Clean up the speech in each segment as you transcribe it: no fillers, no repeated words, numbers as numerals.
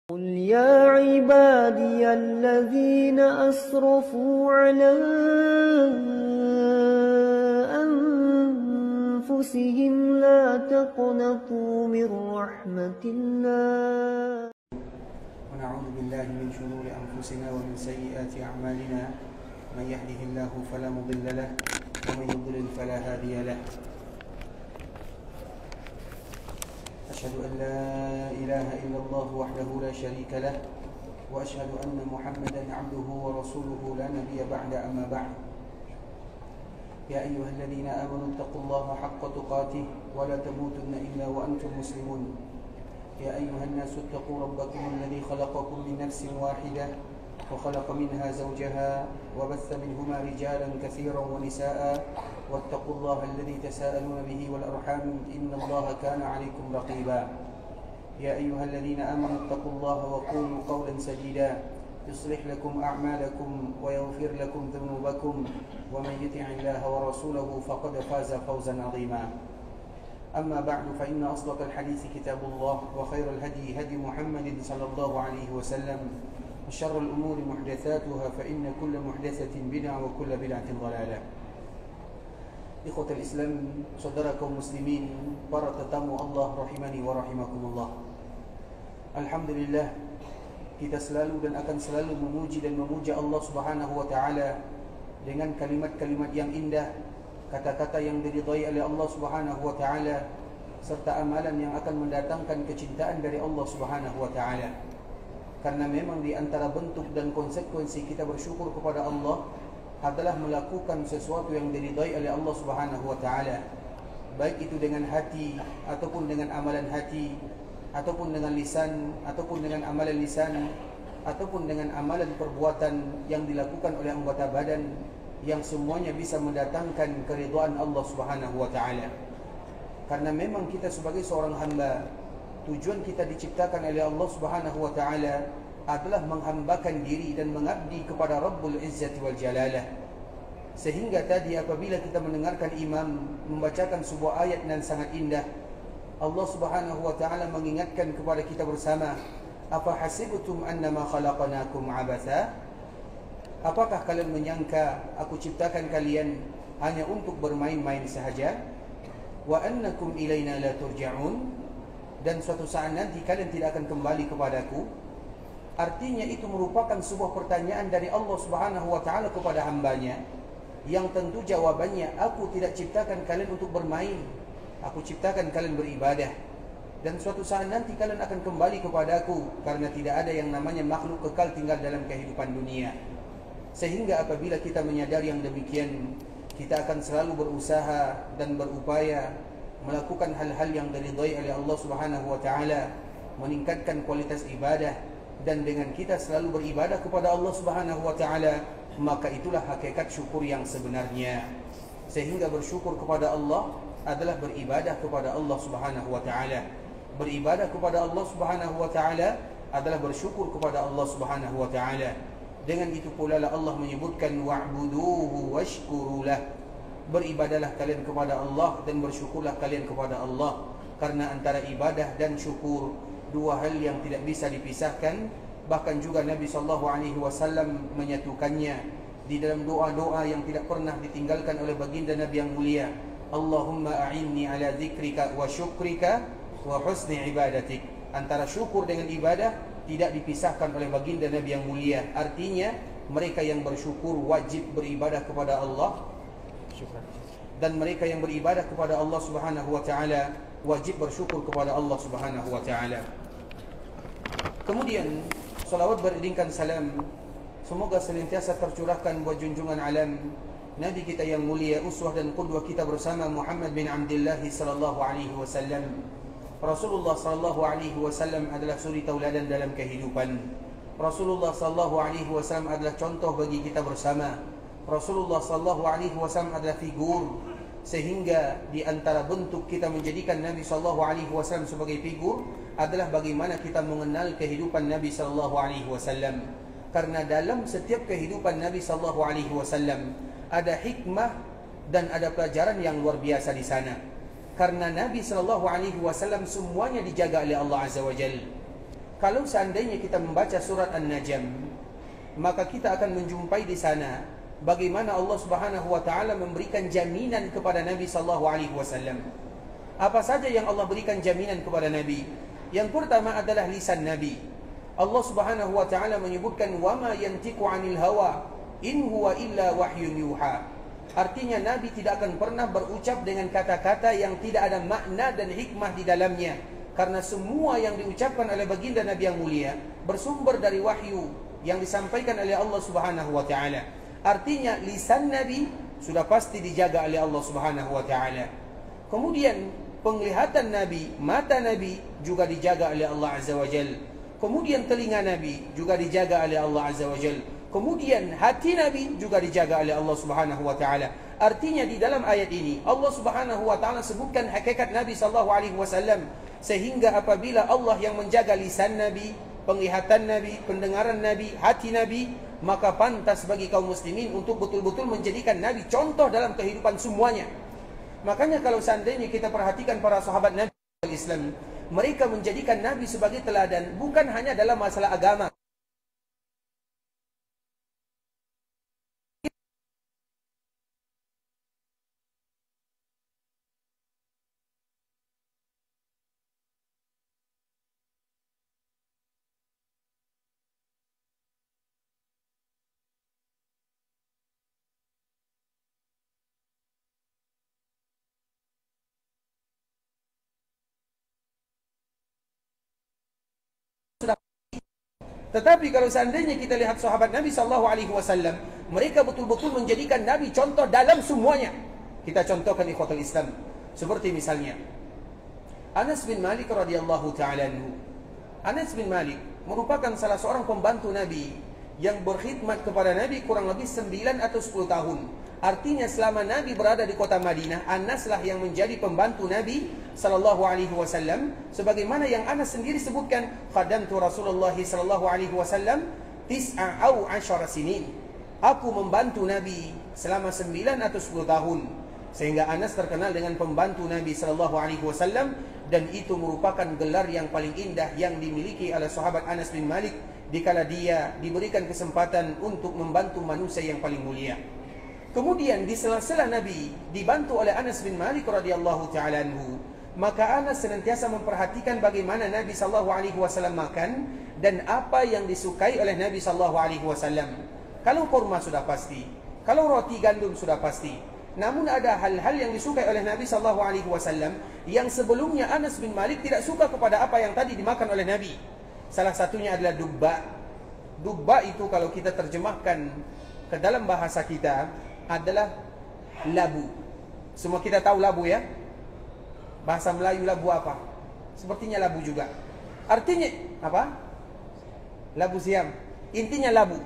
قل يا عبادي الذين أسرفوا على أنفسهم لا تقنطوا من رحمة الله ونعوذ بالله من شرور أنفسنا ومن سيئات أعمالنا من يهده الله فلا مضل له ومن يضلل فلا هادي له أشهد أن لا إله إلا الله وحده لا شريك له وأشهد أن محمدا عبده ورسوله لا نبي بعد أما بعد يا أيها الذين آمنوا اتقوا الله حق تقاته ولا تموتن إلا وأنتم مسلمون يا أيها الناس اتقوا ربكم الذي خلقكم من نفس واحدة وخلق منها زوجها وبث منهما رجالا كثيرا ونساء واتقوا الله الذي تساءلون به والأرحام إن الله كان عليكم رقيبا يا أيها الذين آمنوا اتقوا الله وقولوا قولا سديدا يصلح لكم أعمالكم ويغفر لكم ذنوبكم ومن يطع الله ورسوله فقد فاز فوزا عظيما أما بعد فإن أصدق الحديث كتاب الله وخير الهدي هدي محمد صلى الله عليه وسلم وشر الأمور محدثاتها فإن كل محدثة بدعة وكل بدعة ضلالة. Ikhwatul Islam, saudara kaum muslimin, para tetamu Allah rahimani wa rahimakumullah. Alhamdulillah, kita selalu dan akan selalu memuji dan memuja Allah Subhanahu wa taala dengan kalimat-kalimat yang indah, kata-kata yang diridhai oleh Allah Subhanahu wa taala, serta amalan yang akan mendatangkan kecintaan dari Allah Subhanahu wa taala. Karena memang di antara bentuk dan konsekuensi kita bersyukur kepada Allah adalah melakukan sesuatu yang diridhai oleh Allah Subhanahu wa taala, baik itu dengan hati ataupun dengan amalan hati, ataupun dengan lisan ataupun dengan amalan lisan, ataupun dengan amalan perbuatan yang dilakukan oleh anggota badan, yang semuanya bisa mendatangkan keridhaan Allah Subhanahu wa taala. Karena memang kita sebagai seorang hamba, tujuan kita diciptakan oleh Allah Subhanahu wa taala adalah menghambakan diri dan mengabdi kepada Rabbul Izzati wal Jalalah. Sehingga tadi apabila kita mendengarkan imam membacakan sebuah ayat yang sangat indah, Allah Subhanahu wa taala mengingatkan kepada kita bersama, "Afa hasibtum annama khalaqnakum abatha?" Apakah kalian menyangka aku ciptakan kalian hanya untuk bermain-main sahaja? Wa annakum ilaina la turja'un, dan suatu saat nanti kalian tidak akan kembali kepadaku. Artinya itu merupakan sebuah pertanyaan dari Allah Subhanahu wa taala kepada hambanya, yang tentu jawabannya, aku tidak ciptakan kalian untuk bermain, aku ciptakan kalian beribadah, dan suatu saat nanti kalian akan kembali kepadaku, karena tidak ada yang namanya makhluk kekal tinggal dalam kehidupan dunia. Sehingga apabila kita menyadari yang demikian, kita akan selalu berusaha dan berupaya melakukan hal-hal yang diridhai oleh Allah Subhanahu wa taala, meningkatkan kualitas ibadah, dan dengan kita selalu beribadah kepada Allah Subhanahu wa taala, maka itulah hakikat syukur yang sebenarnya. Sehingga bersyukur kepada Allah adalah beribadah kepada Allah Subhanahu wa taala. Beribadah kepada Allah Subhanahu wa taala adalah bersyukur kepada Allah Subhanahu wa taala. Dengan itu pula Allah menyebutkan wa'buduhu washkurulah. Beribadahlah kalian kepada Allah dan bersyukurlah kalian kepada Allah. Karena antara ibadah dan syukur dua hal yang tidak bisa dipisahkan. Bahkan juga Nabi SAW menyatukannya di dalam doa-doa yang tidak pernah ditinggalkan oleh baginda Nabi yang mulia. Allahumma a'inni ala dzikrika wa syukrika wa husni ibadatik. Antara syukur dengan ibadah tidak dipisahkan oleh baginda Nabi yang mulia. Artinya mereka yang bersyukur wajib beribadah kepada Allah, dan mereka yang beribadah kepada Allah Subhanahu wa taala wajib bersyukur kepada Allah Subhanahu wa taala. Kemudian salawat beriringkan salam semoga senantiasa tercurahkan buat junjungan alam Nabi kita yang mulia, uswah dan qudwah kita bersama, Muhammad bin Abdullah sallallahu alaihi wasallam. Rasulullah sallallahu alaihi wasallam adalah suri tauladan dalam kehidupan. Rasulullah sallallahu alaihi wasallam adalah contoh bagi kita bersama. Rasulullah sallallahu alaihi wasallam adalah figur, sehingga di antara bentuk kita menjadikan Nabi sallallahu alaihi wasallam sebagai figur adalah bagaimana kita mengenal kehidupan Nabi sallallahu alaihi wasallam. Karena dalam setiap kehidupan Nabi sallallahu alaihi wasallam ada hikmah dan ada pelajaran yang luar biasa di sana. Karena Nabi SAW semuanya dijaga oleh Allah Azza wa Jalla. Kalau seandainya kita membaca surat An-Najm, maka kita akan menjumpai di sana bagaimana Allah Subhanahu wa taala memberikan jaminan kepada Nabi sallallahu alaihi wasallam. Apa saja yang Allah berikan jaminan kepada Nabi? Yang pertama adalah lisan Nabi. Allah Subhanahu wa taala menyebutkan wama yantiqu 'anil hawa in huwa illa wahyun yuha. Artinya Nabi tidak akan pernah berucap dengan kata-kata yang tidak ada makna dan hikmah di dalamnya, karena semua yang diucapkan oleh baginda Nabi yang mulia bersumber dari wahyu yang disampaikan oleh Allah Subhanahu wa taala. Artinya lisan Nabi sudah pasti dijaga oleh Allah Subhanahu wa taala. Kemudian penglihatan Nabi, mata Nabi juga dijaga oleh Allah Azza wa Jal. Kemudian telinga Nabi juga dijaga oleh Allah Azza wa Jal. Kemudian hati Nabi juga dijaga oleh Allah Subhanahu wa taala. Artinya di dalam ayat ini Allah Subhanahu wa taala sebutkan hakikat Nabi sallallahu alaihi wasallam, sehingga apabila Allah yang menjaga lisan Nabi, penglihatan Nabi, pendengaran Nabi, hati Nabi, maka pantas bagi kaum muslimin untuk betul-betul menjadikan Nabi contoh dalam kehidupan semuanya. Makanya kalau seandainya kita perhatikan para sahabat Nabi Islam, mereka menjadikan Nabi sebagai teladan bukan hanya dalam masalah agama. Tetapi kalau seandainya kita lihat sahabat Nabi sallallahu alaihi wasallam, mereka betul-betul menjadikan Nabi contoh dalam semuanya. Kita contohkan ikhwatul Islam, seperti misalnya Anas bin Malik radhiyallahu taala anhu. Anas bin Malik merupakan salah seorang pembantu Nabi yang berkhidmat kepada Nabi kurang lebih 9 atau 10 tahun. Artinya selama Nabi berada di kota Madinah, Anaslah yang menjadi pembantu Nabi sallallahu alaihi wasallam, sebagaimana yang Anas sendiri sebutkan, khadamtu Rasulullah sallallahu alaihi wasallam 9 atau 10 sinin. Aku membantu Nabi selama 9 atau 10 tahun. Sehingga Anas terkenal dengan pembantu Nabi sallallahu alaihi wasallam, dan itu merupakan gelar yang paling indah yang dimiliki oleh sahabat Anas bin Malik dikala dia diberikan kesempatan untuk membantu manusia yang paling mulia. Kemudian di sela-sela Nabi dibantu oleh Anas bin Malik radhiyallahu taala anhu, maka Anas senantiasa memperhatikan bagaimana Nabi sallallahu alaihi wasallam makan dan apa yang disukai oleh Nabi sallallahu alaihi wasallam. Kalau kurma sudah pasti, kalau roti gandum sudah pasti. Namun ada hal-hal yang disukai oleh Nabi sallallahu alaihi wasallam yang sebelumnya Anas bin Malik tidak suka kepada apa yang tadi dimakan oleh Nabi. Salah satunya adalah dubba. Dubba itu kalau kita terjemahkan ke dalam bahasa kita adalah labu. Semua kita tahu labu ya. Bahasa Melayu labu apa? Sepertinya labu juga. Artinya apa? Labu siam. Intinya labu.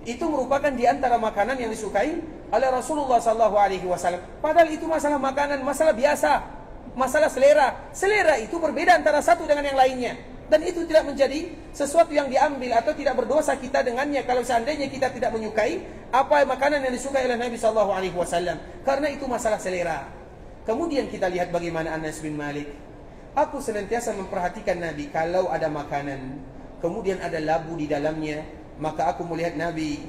Itu merupakan di antara makanan yang disukai oleh Rasulullah sallallahu alaihi wasallam. Padahal itu masalah makanan, masalah biasa, masalah selera. Selera itu berbeda antara satu dengan yang lainnya. Dan itu tidak menjadi sesuatu yang diambil atau tidak berdosa kita dengannya kalau seandainya kita tidak menyukai apa makanan yang disukai oleh Nabi sallallahu alaihi wasallam, karena itu masalah selera. Kemudian kita lihat bagaimana Anas bin Malik. Aku senantiasa memperhatikan Nabi kalau ada makanan, kemudian ada labu di dalamnya, maka aku melihat Nabi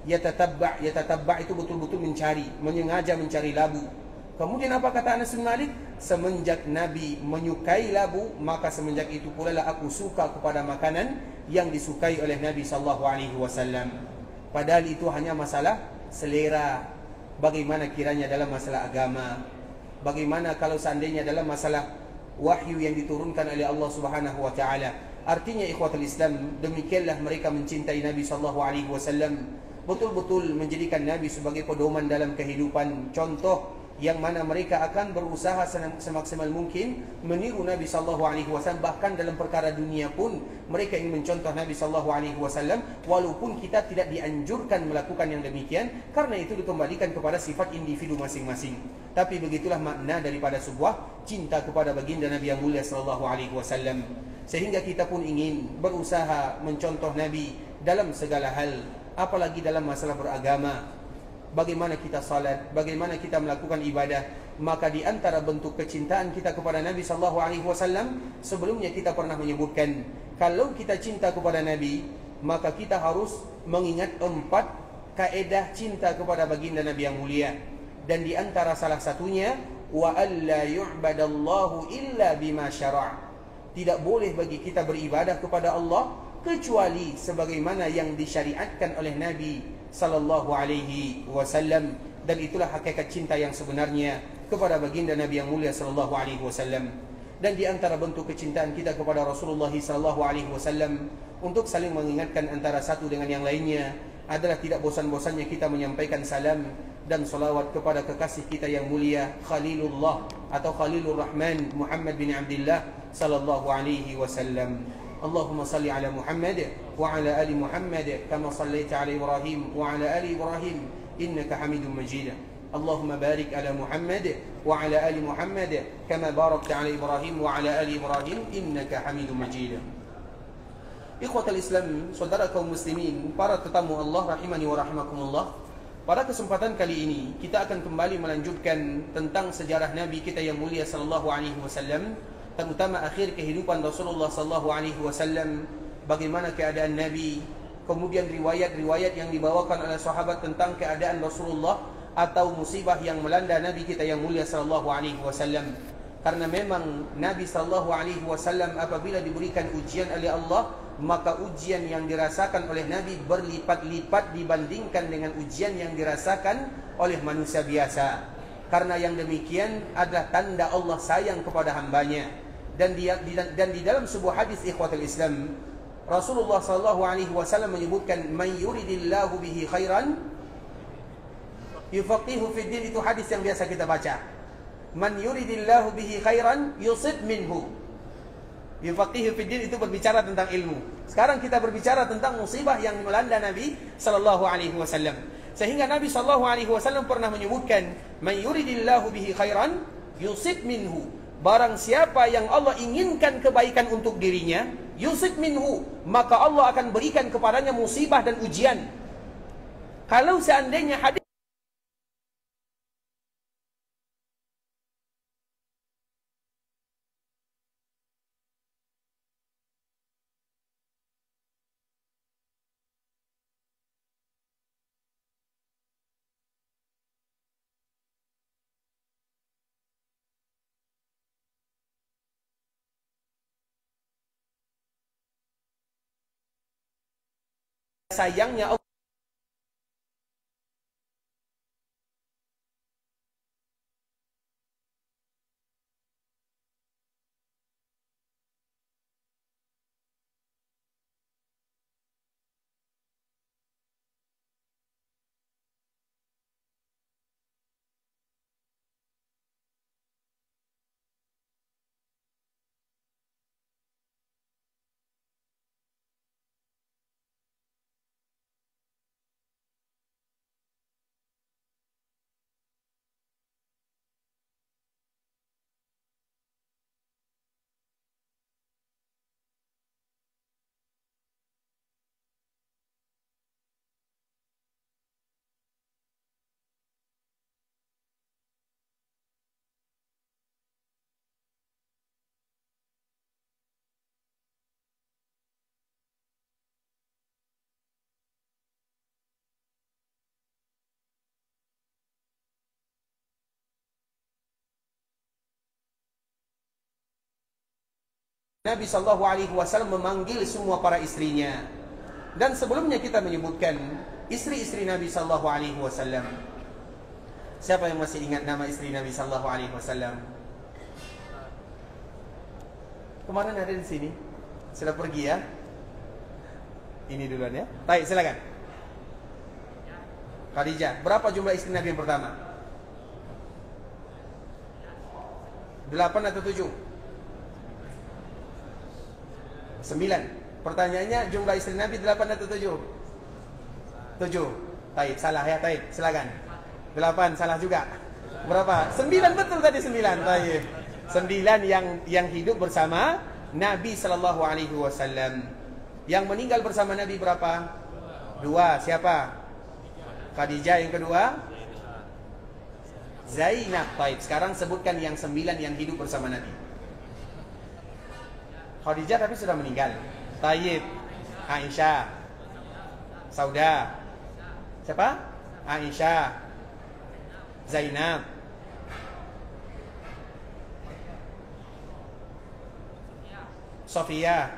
yatatabba itu betul-betul mencari, menyengaja mencari labu. Kemudian apa kata Anas bin Malik? Semenjak Nabi menyukai labu, maka semenjak itu pula lah aku suka kepada makanan yang disukai oleh Nabi sallallahu alaihi wasallam. Padahal itu hanya masalah selera. Bagaimana kiranya dalam masalah agama? Bagaimana kalau seandainya dalam masalah wahyu yang diturunkan oleh Allah Subhanahu wa taala? Artinya ikhwatul Islam, demikianlah mereka mencintai Nabi sallallahu alaihi wasallam, betul-betul menjadikan Nabi sebagai pedoman dalam kehidupan, contoh yang mana mereka akan berusaha semaksimal mungkin meniru Nabi sallallahu alaihi wasallam. Bahkan dalam perkara dunia pun mereka ingin mencontoh Nabi sallallahu alaihi wasallam, walaupun kita tidak dianjurkan melakukan yang demikian, karena itu dikembalikan kepada sifat individu masing-masing. Tapi begitulah makna daripada sebuah cinta kepada baginda Nabi yang mulia sallallahu alaihi wasallam, sehingga kita pun ingin berusaha mencontoh Nabi dalam segala hal, apalagi dalam masalah beragama. bagaimana kita salat, bagaimana kita melakukan ibadah. Maka di antara bentuk kecintaan kita kepada Nabi sallallahu alaihi wasallam, sebelumnya kita pernah menyebutkan, kalau kita cinta kepada Nabi, maka kita harus mengingat 4 kaedah cinta kepada baginda Nabi yang mulia. Dan di antara salah satunya, wa alla yu'badallahu illa bima syara'. Tidak boleh bagi kita beribadah kepada Allah kecuali sebagaimana yang disyariatkan oleh Nabi sallallahu alaihi wasallam. Dan itulah hakikat cinta yang sebenarnya kepada baginda Nabi yang mulia sallallahu alaihi wasallam. Dan di antara bentuk kecintaan kita kepada Rasulullah sallallahu alaihi wasallam, untuk saling mengingatkan antara satu dengan yang lainnya, adalah tidak bosan-bosannya kita menyampaikan salam dan salawat kepada kekasih kita yang mulia, Khalilullah atau Khalilur Rahman, Muhammad bin Abdullah sallallahu alaihi wasallam. Allahumma salli ala Muhammad wa ala ali Muhammad kama sallaita ala Ibrahim wa ala ali Ibrahim innaka Hamidum Majid. Allahumma barik ala Muhammad wa ala ali Muhammad kama barakta ala Ibrahim wa ala ali Ibrahim innaka Hamidum Majid. Ikhwatal Islam, saudara kaum muslimin, para tetamu Allah rahimani wa rahimakumullah. Pada kesempatan kali ini kita akan kembali melanjutkan tentang sejarah Nabi kita yang mulia sallallahu alaihi wasallam, terutama akhir kehidupan Rasulullah sallallahu alaihi wasallam, bagaimana keadaan Nabi, kemudian riwayat-riwayat yang dibawakan oleh sahabat tentang keadaan Rasulullah atau musibah yang melanda Nabi kita yang mulia sallallahu alaihi wasallam. Karena memang Nabi sallallahu alaihi wasallam apabila diberikan ujian oleh Allah, maka ujian yang dirasakan oleh Nabi berlipat-lipat dibandingkan dengan ujian yang dirasakan oleh manusia biasa. Karena yang demikian adalah tanda Allah sayang kepada hambanya. Dan di dalam sebuah hadis ikhwatul Islam, Rasulullah sallallahu alaihi wasallam menyebutkan, "Man yuridillahu bihi khairan yufaqihu fid din." Itu hadis yang biasa kita baca. Man yuridillahu bihi khairan yusib minhu. Yufaqihu fid din itu berbicara tentang ilmu. Sekarang kita berbicara tentang musibah yang melanda Nabi sallallahu alaihi wasallam. Sehingga Nabi sallallahu alaihi wasallam pernah menyebutkan, "Man yuridillahu bihi khairan yusib minhu." Barang siapa yang Allah inginkan kebaikan untuk dirinya, yusib minhu, maka Allah akan berikan kepadanya musibah dan ujian. Kalau seandainya hadis sayangnya Allah, Nabi sallallahu alaihi wasallam memanggil semua para istrinya. Dan sebelumnya kita menyebutkan istri-istri Nabi sallallahu alaihi wasallam. Siapa yang masih ingat nama istri Nabi sallallahu alaihi wasallam? Kemarin ada di sini. Sudah pergi ya? Ini duluan ya. Baik, silakan. Khadijah. Berapa jumlah istri Nabi yang pertama? 8 atau 7? 9. Pertanyaannya, jumlah istri Nabi 8 atau 7? 7. Taib, salah ya, taib. Silakan. 8, salah juga. Berapa? 9, betul tadi 9. Taib. 9 yang hidup bersama Nabi sallallahu alaihi wasallam. Yang meninggal bersama Nabi berapa? 2. Siapa? Khadijah yang kedua, Zainab. Taib. Sekarang sebutkan yang 9 yang hidup bersama Nabi. Khadijah tapi sudah meninggal. Taib. Aisyah. Sauda. Siapa? Aisyah. Zainab. Sofia.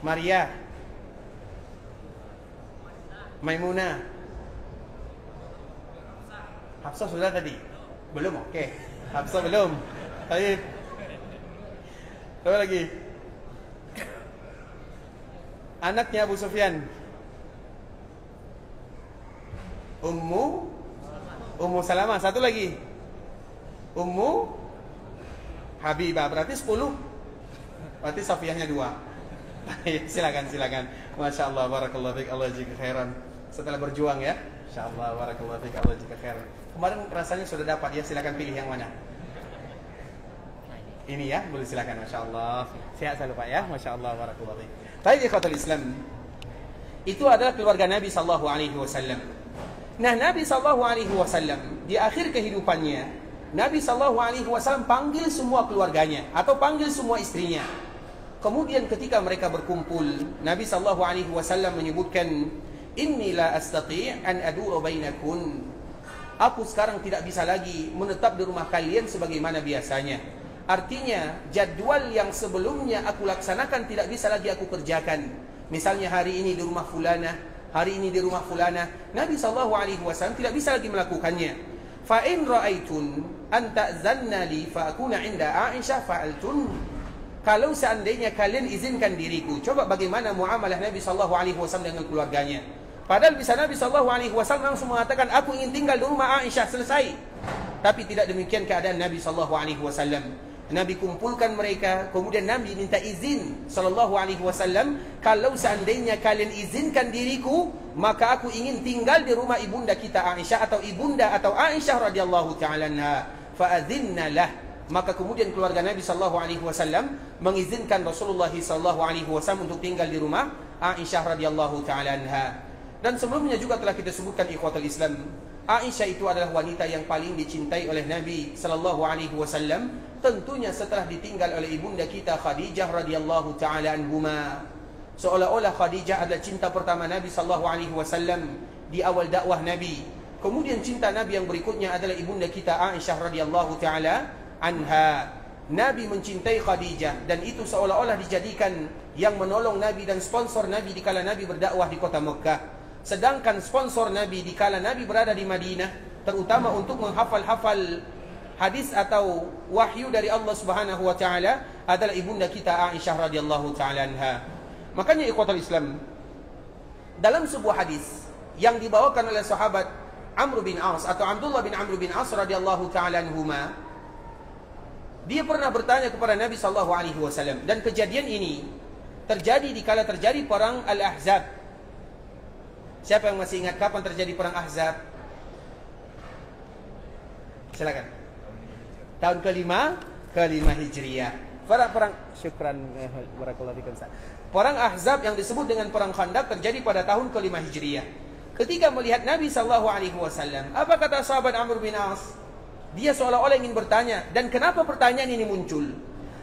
Maria. Maimunah. Hafsah sudah tadi? Belum? Oke. Hafsah belum. Baik. Apa lagi? Anaknya Abu Sufyan. Ummu Salamah. Satu lagi. Ummu Habibah. Berarti 10. Berarti Safiyahnya 2. Silakan. Masya Allah, barakallahu fiik, Allah jika khairan. Setelah berjuang ya. Masya Allah, barakallahu fiik, Allah jika khairan. Kemarin rasanya sudah dapat ya, silakan pilih yang mana. Ini ya, boleh silakan. Masya Allah. Sehat selalu Pak ya. Masya Allah, barakallahu fiik. Baik ikhwatul Islam. Itu adalah keluarga Nabi sallallahu alaihi wasallam. Nah, Nabi sallallahu alaihi wasallam di akhir kehidupannya, Nabi sallallahu alaihi wasallam panggil semua keluarganya atau panggil semua istrinya. Kemudian ketika mereka berkumpul, Nabi sallallahu alaihi wasallam menyebutkan, "Inni la astati' an adura bainakum." Aku sekarang tidak bisa lagi menetap di rumah kalian sebagaimana biasanya. Artinya, jadwal yang sebelumnya aku laksanakan tidak bisa lagi aku kerjakan. Misalnya hari ini di rumah fulana, hari ini di rumah fulana, Nabi sallallahu alaihi wasallam tidak bisa lagi melakukannya. Fa in ra'aitun an ta'zanna li fa akuna 'inda Aisyah fa'altun. Kalau seandainya kalian izinkan diriku, coba bagaimana muamalah Nabi sallallahu alaihi wasallam dengan keluarganya. Padahal bisa Nabi sallallahu alaihi wasallam langsung mengatakan, aku ingin tinggal di rumah Aisyah, selesai. Tapi tidak demikian keadaan Nabi sallallahu alaihi wasallam. Nabi kumpulkan mereka, kemudian Nabi minta izin sallallahu alaihi wasallam, kalau seandainya kalian izinkan diriku, maka aku ingin tinggal di rumah ibunda kita Aisyah atau ibunda atau Aisyah radhiyallahu taala anha. Fa adzinna lah. Maka kemudian keluarga Nabi sallallahu alaihi wasallam mengizinkan Rasulullah sallallahu alaihi wasallam untuk tinggal di rumah Aisyah radhiyallahu taala anha. Dan sebelumnya juga telah kita sebutkan ikhwatul Islam, Aisyah itu adalah wanita yang paling dicintai oleh Nabi sallallahu alaihi wasallam, tentunya setelah ditinggal oleh ibunda kita Khadijah radhiyallahu taala anhuma. Seolah-olah Khadijah adalah cinta pertama Nabi sallallahu alaihi wasallam di awal dakwah Nabi. Kemudian cinta Nabi yang berikutnya adalah ibunda kita Aisyah radhiyallahu taala anha. Nabi mencintai Khadijah dan itu seolah-olah dijadikan yang menolong Nabi dan sponsor Nabi di kala Nabi berdakwah di kota Mekah. Sedangkan sponsor Nabi di kala Nabi berada di Madinah, terutama untuk menghafal-hafal hadis atau wahyu dari Allah Subhanahu wa taala, adalah ibunda kita Aisyah radhiyallahu taala anha. Makanya ikhwatul Islam, dalam sebuah hadis yang dibawakan oleh sahabat Amr bin As atau Abdullah bin Amr bin As radhiyallahu taala anhuma, dia pernah bertanya kepada Nabi sallallahu alaihi wasallam, dan kejadian ini terjadi di kala terjadi perang Al-Ahzab. Siapa yang masih ingat kapan terjadi perang Ahzab? Silakan. Tahun ke-5 Hijriah. Perang syukran barakallahu fikum. Perang Ahzab yang disebut dengan perang Khandaq terjadi pada tahun ke-5 Hijriah. Ketika melihat Nabi sallallahu alaihi wasallam, apa kata sahabat Amr bin As? Dia seolah-olah ingin bertanya. Dan kenapa pertanyaan ini muncul?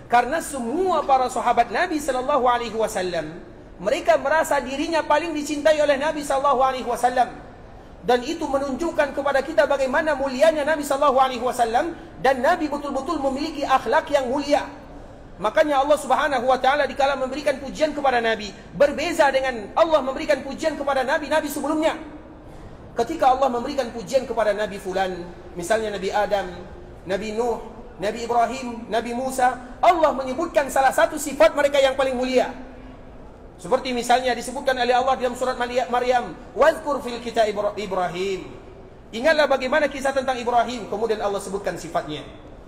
Karena semua para sahabat Nabi sallallahu alaihi wasallam, mereka merasa dirinya paling dicintai oleh Nabi sallallahu alaihi wasallam. Dan itu menunjukkan kepada kita bagaimana mulianya Nabi sallallahu alaihi wasallam, dan Nabi betul-betul memiliki akhlak yang mulia. Makanya Allah Subhanahu wa taala dikala memberikan pujian kepada Nabi, berbeza dengan Allah memberikan pujian kepada nabi-nabi sebelumnya. Ketika Allah memberikan pujian kepada Nabi Fulan, misalnya Nabi Adam, Nabi Nuh, Nabi Ibrahim, Nabi Musa, Allah menyebutkan salah satu sifat mereka yang paling mulia. Seperti misalnya disebutkan oleh Allah dalam surat Maryam, "Wazkur fil kitab Ibrahim." Ingatlah bagaimana kisah tentang Ibrahim, kemudian Allah sebutkan sifatnya.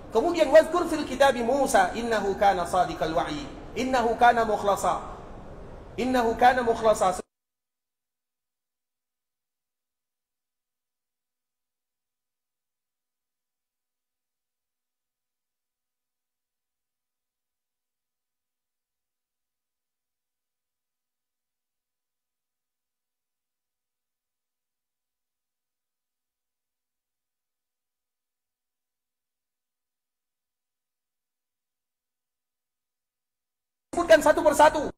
Kemudian wazkur fil kitab Musa, "Innahu kana shadiqal wa'yi, innahu kana mukhlasa." Innahu kana mukhlasa. sebutkan satu persatu.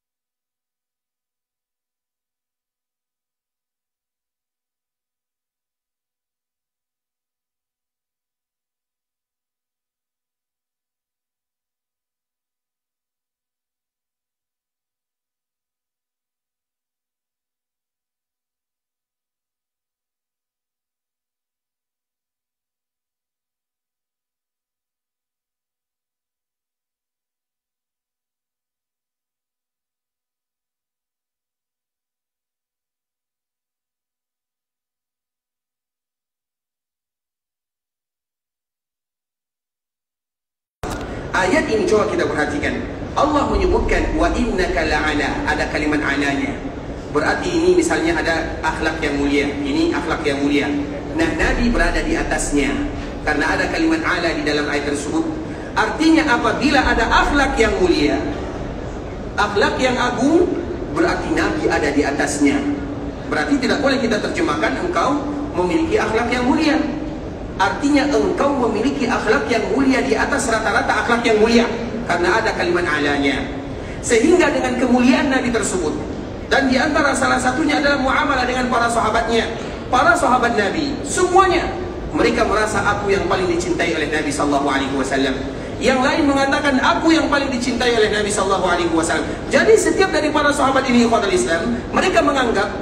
Ayat ini coba kita perhatikan. Allah menyebutkan wa innaka la'ala, ada kalimat alanya. Berarti ini misalnya ada akhlak yang mulia, ini akhlak yang mulia. Nah, Nabi berada di atasnya karena ada kalimat ala di dalam ayat tersebut. Artinya apabila ada akhlak yang mulia, akhlak yang agung, berarti Nabi ada di atasnya. Berarti tidak boleh kita terjemahkan engkau memiliki akhlak yang mulia. Artinya engkau memiliki akhlak yang mulia di atas rata-rata akhlak yang mulia, karena ada kalimat alanya. Sehingga dengan kemuliaan Nabi tersebut, dan di antara salah satunya adalah muamalah dengan para sahabatnya. Para sahabat Nabi semuanya mereka merasa aku yang paling dicintai oleh Nabi SAW. Yang lain mengatakan aku yang paling dicintai oleh Nabi SAW. Jadi setiap dari para sahabat ini, ikhwatul Islam, mereka menganggap,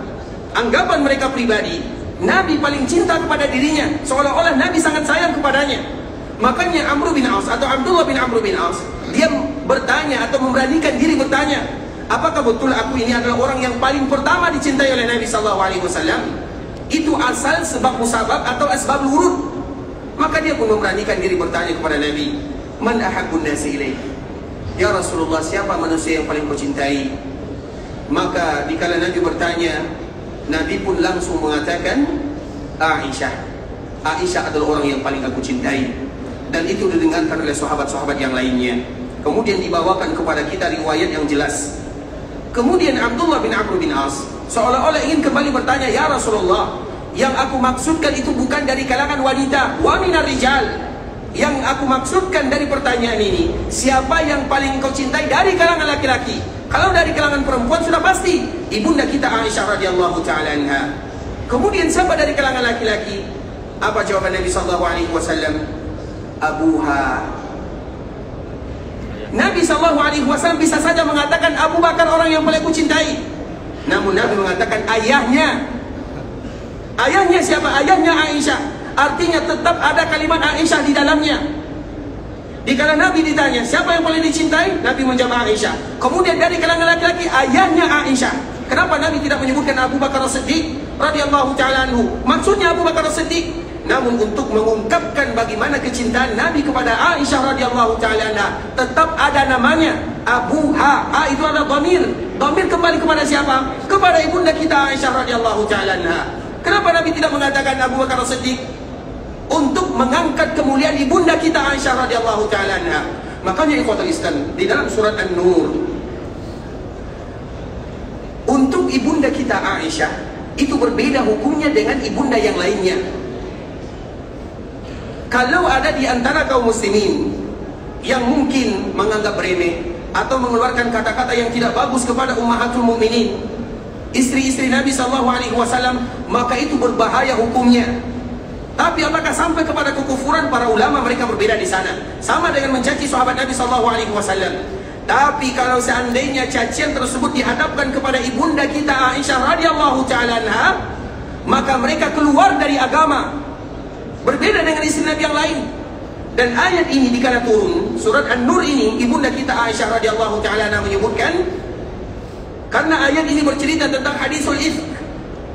anggapan mereka pribadi, Nabi paling cinta kepada dirinya, seolah-olah Nabi sangat sayang kepadanya. Makanya Amr bin Aus atau Abdullah bin Amr bin Aus, dia bertanya atau memberanikan diri bertanya, apakah betul aku ini adalah orang yang paling pertama dicintai oleh Nabi SAW? Itu asal sebab musabab atau asbab wurud. Maka dia pun memberanikan diri bertanya kepada Nabi, man ahabbun nasi ilaik? Ya Rasulullah, siapa manusia yang paling kau cintai? Maka dikala Nabi bertanya, Nabi pun langsung mengatakan Aisyah. Aisyah adalah orang yang paling aku cintai. Dan itu didengarkan oleh sahabat-sahabat yang lainnya. Kemudian dibawakan kepada kita riwayat yang jelas. Kemudian Abdullah bin Amr bin As seolah-olah ingin kembali bertanya, ya Rasulullah, yang aku maksudkan itu bukan dari kalangan wanita, wa minar rijal. Yang aku maksudkan dari pertanyaan ini, siapa yang paling kau cintai dari kalangan laki-laki? Kalau dari kalangan perempuan sudah pasti ibunda kita Aisyah radhiyallahu taala anha. Kemudian siapa dari kalangan laki-laki? Apa jawaban Nabi sallallahu alaihi wasallam? Abuha. Nabi sallallahu alaihi wasallam bisa saja mengatakan Abu Bakar orang yang paling aku cintai. Namun Nabi mengatakan ayahnya. Ayahnya siapa? Ayahnya Aisyah. Artinya tetap ada kalimat Aisyah di dalamnya. Dikala Nabi ditanya siapa yang paling dicintai, Nabi menjawab Aisyah. Kemudian dari kalangan laki-laki ayahnya Aisyah. Kenapa Nabi tidak menyebutkan Abu Bakar As-Siddiq radhiyallahu taala anhu? Maksudnya Abu Bakar As-Siddiq, namun untuk mengungkapkan bagaimana kecintaan Nabi kepada Aisyah radhiyallahu taala anha, tetap ada namanya Abuha. Itu adalah dhamir. Dhamir kembali kepada siapa? Kepada ibunda kita Aisyah radhiyallahu taala anha. Kenapa Nabi tidak mengatakan Abu Bakar As-Siddiq? Untuk mengangkat kemuliaan ibunda kita Aisyah radhiyallahu taala anha. Makanya ikhwatul Islam, di dalam surat An-Nur, untuk ibunda kita Aisyah itu berbeda hukumnya dengan ibunda yang lainnya. Kalau ada di antara kaum muslimin yang mungkin menganggap remeh atau mengeluarkan kata-kata yang tidak bagus kepada ummahatul mukminin, istri-istri Nabi SAW, maka itu berbahaya hukumnya. Tapi apakah sampai kepada kekufuran? Para ulama mereka berbeda di sana. Sama dengan mencaci sahabat Nabi SAW. Tapi kalau seandainya cacian tersebut dihadapkan kepada ibunda kita Aisyah radhiyallahu taala anha, maka mereka keluar dari agama. Berbeda dengan istri Nabi yang lain. Dan ayat ini dikala turun, surat An-Nur ini, ibunda kita Aisyah radhiyallahu taala anha menyebutkan, karena ayat ini bercerita tentang hadisul ifk,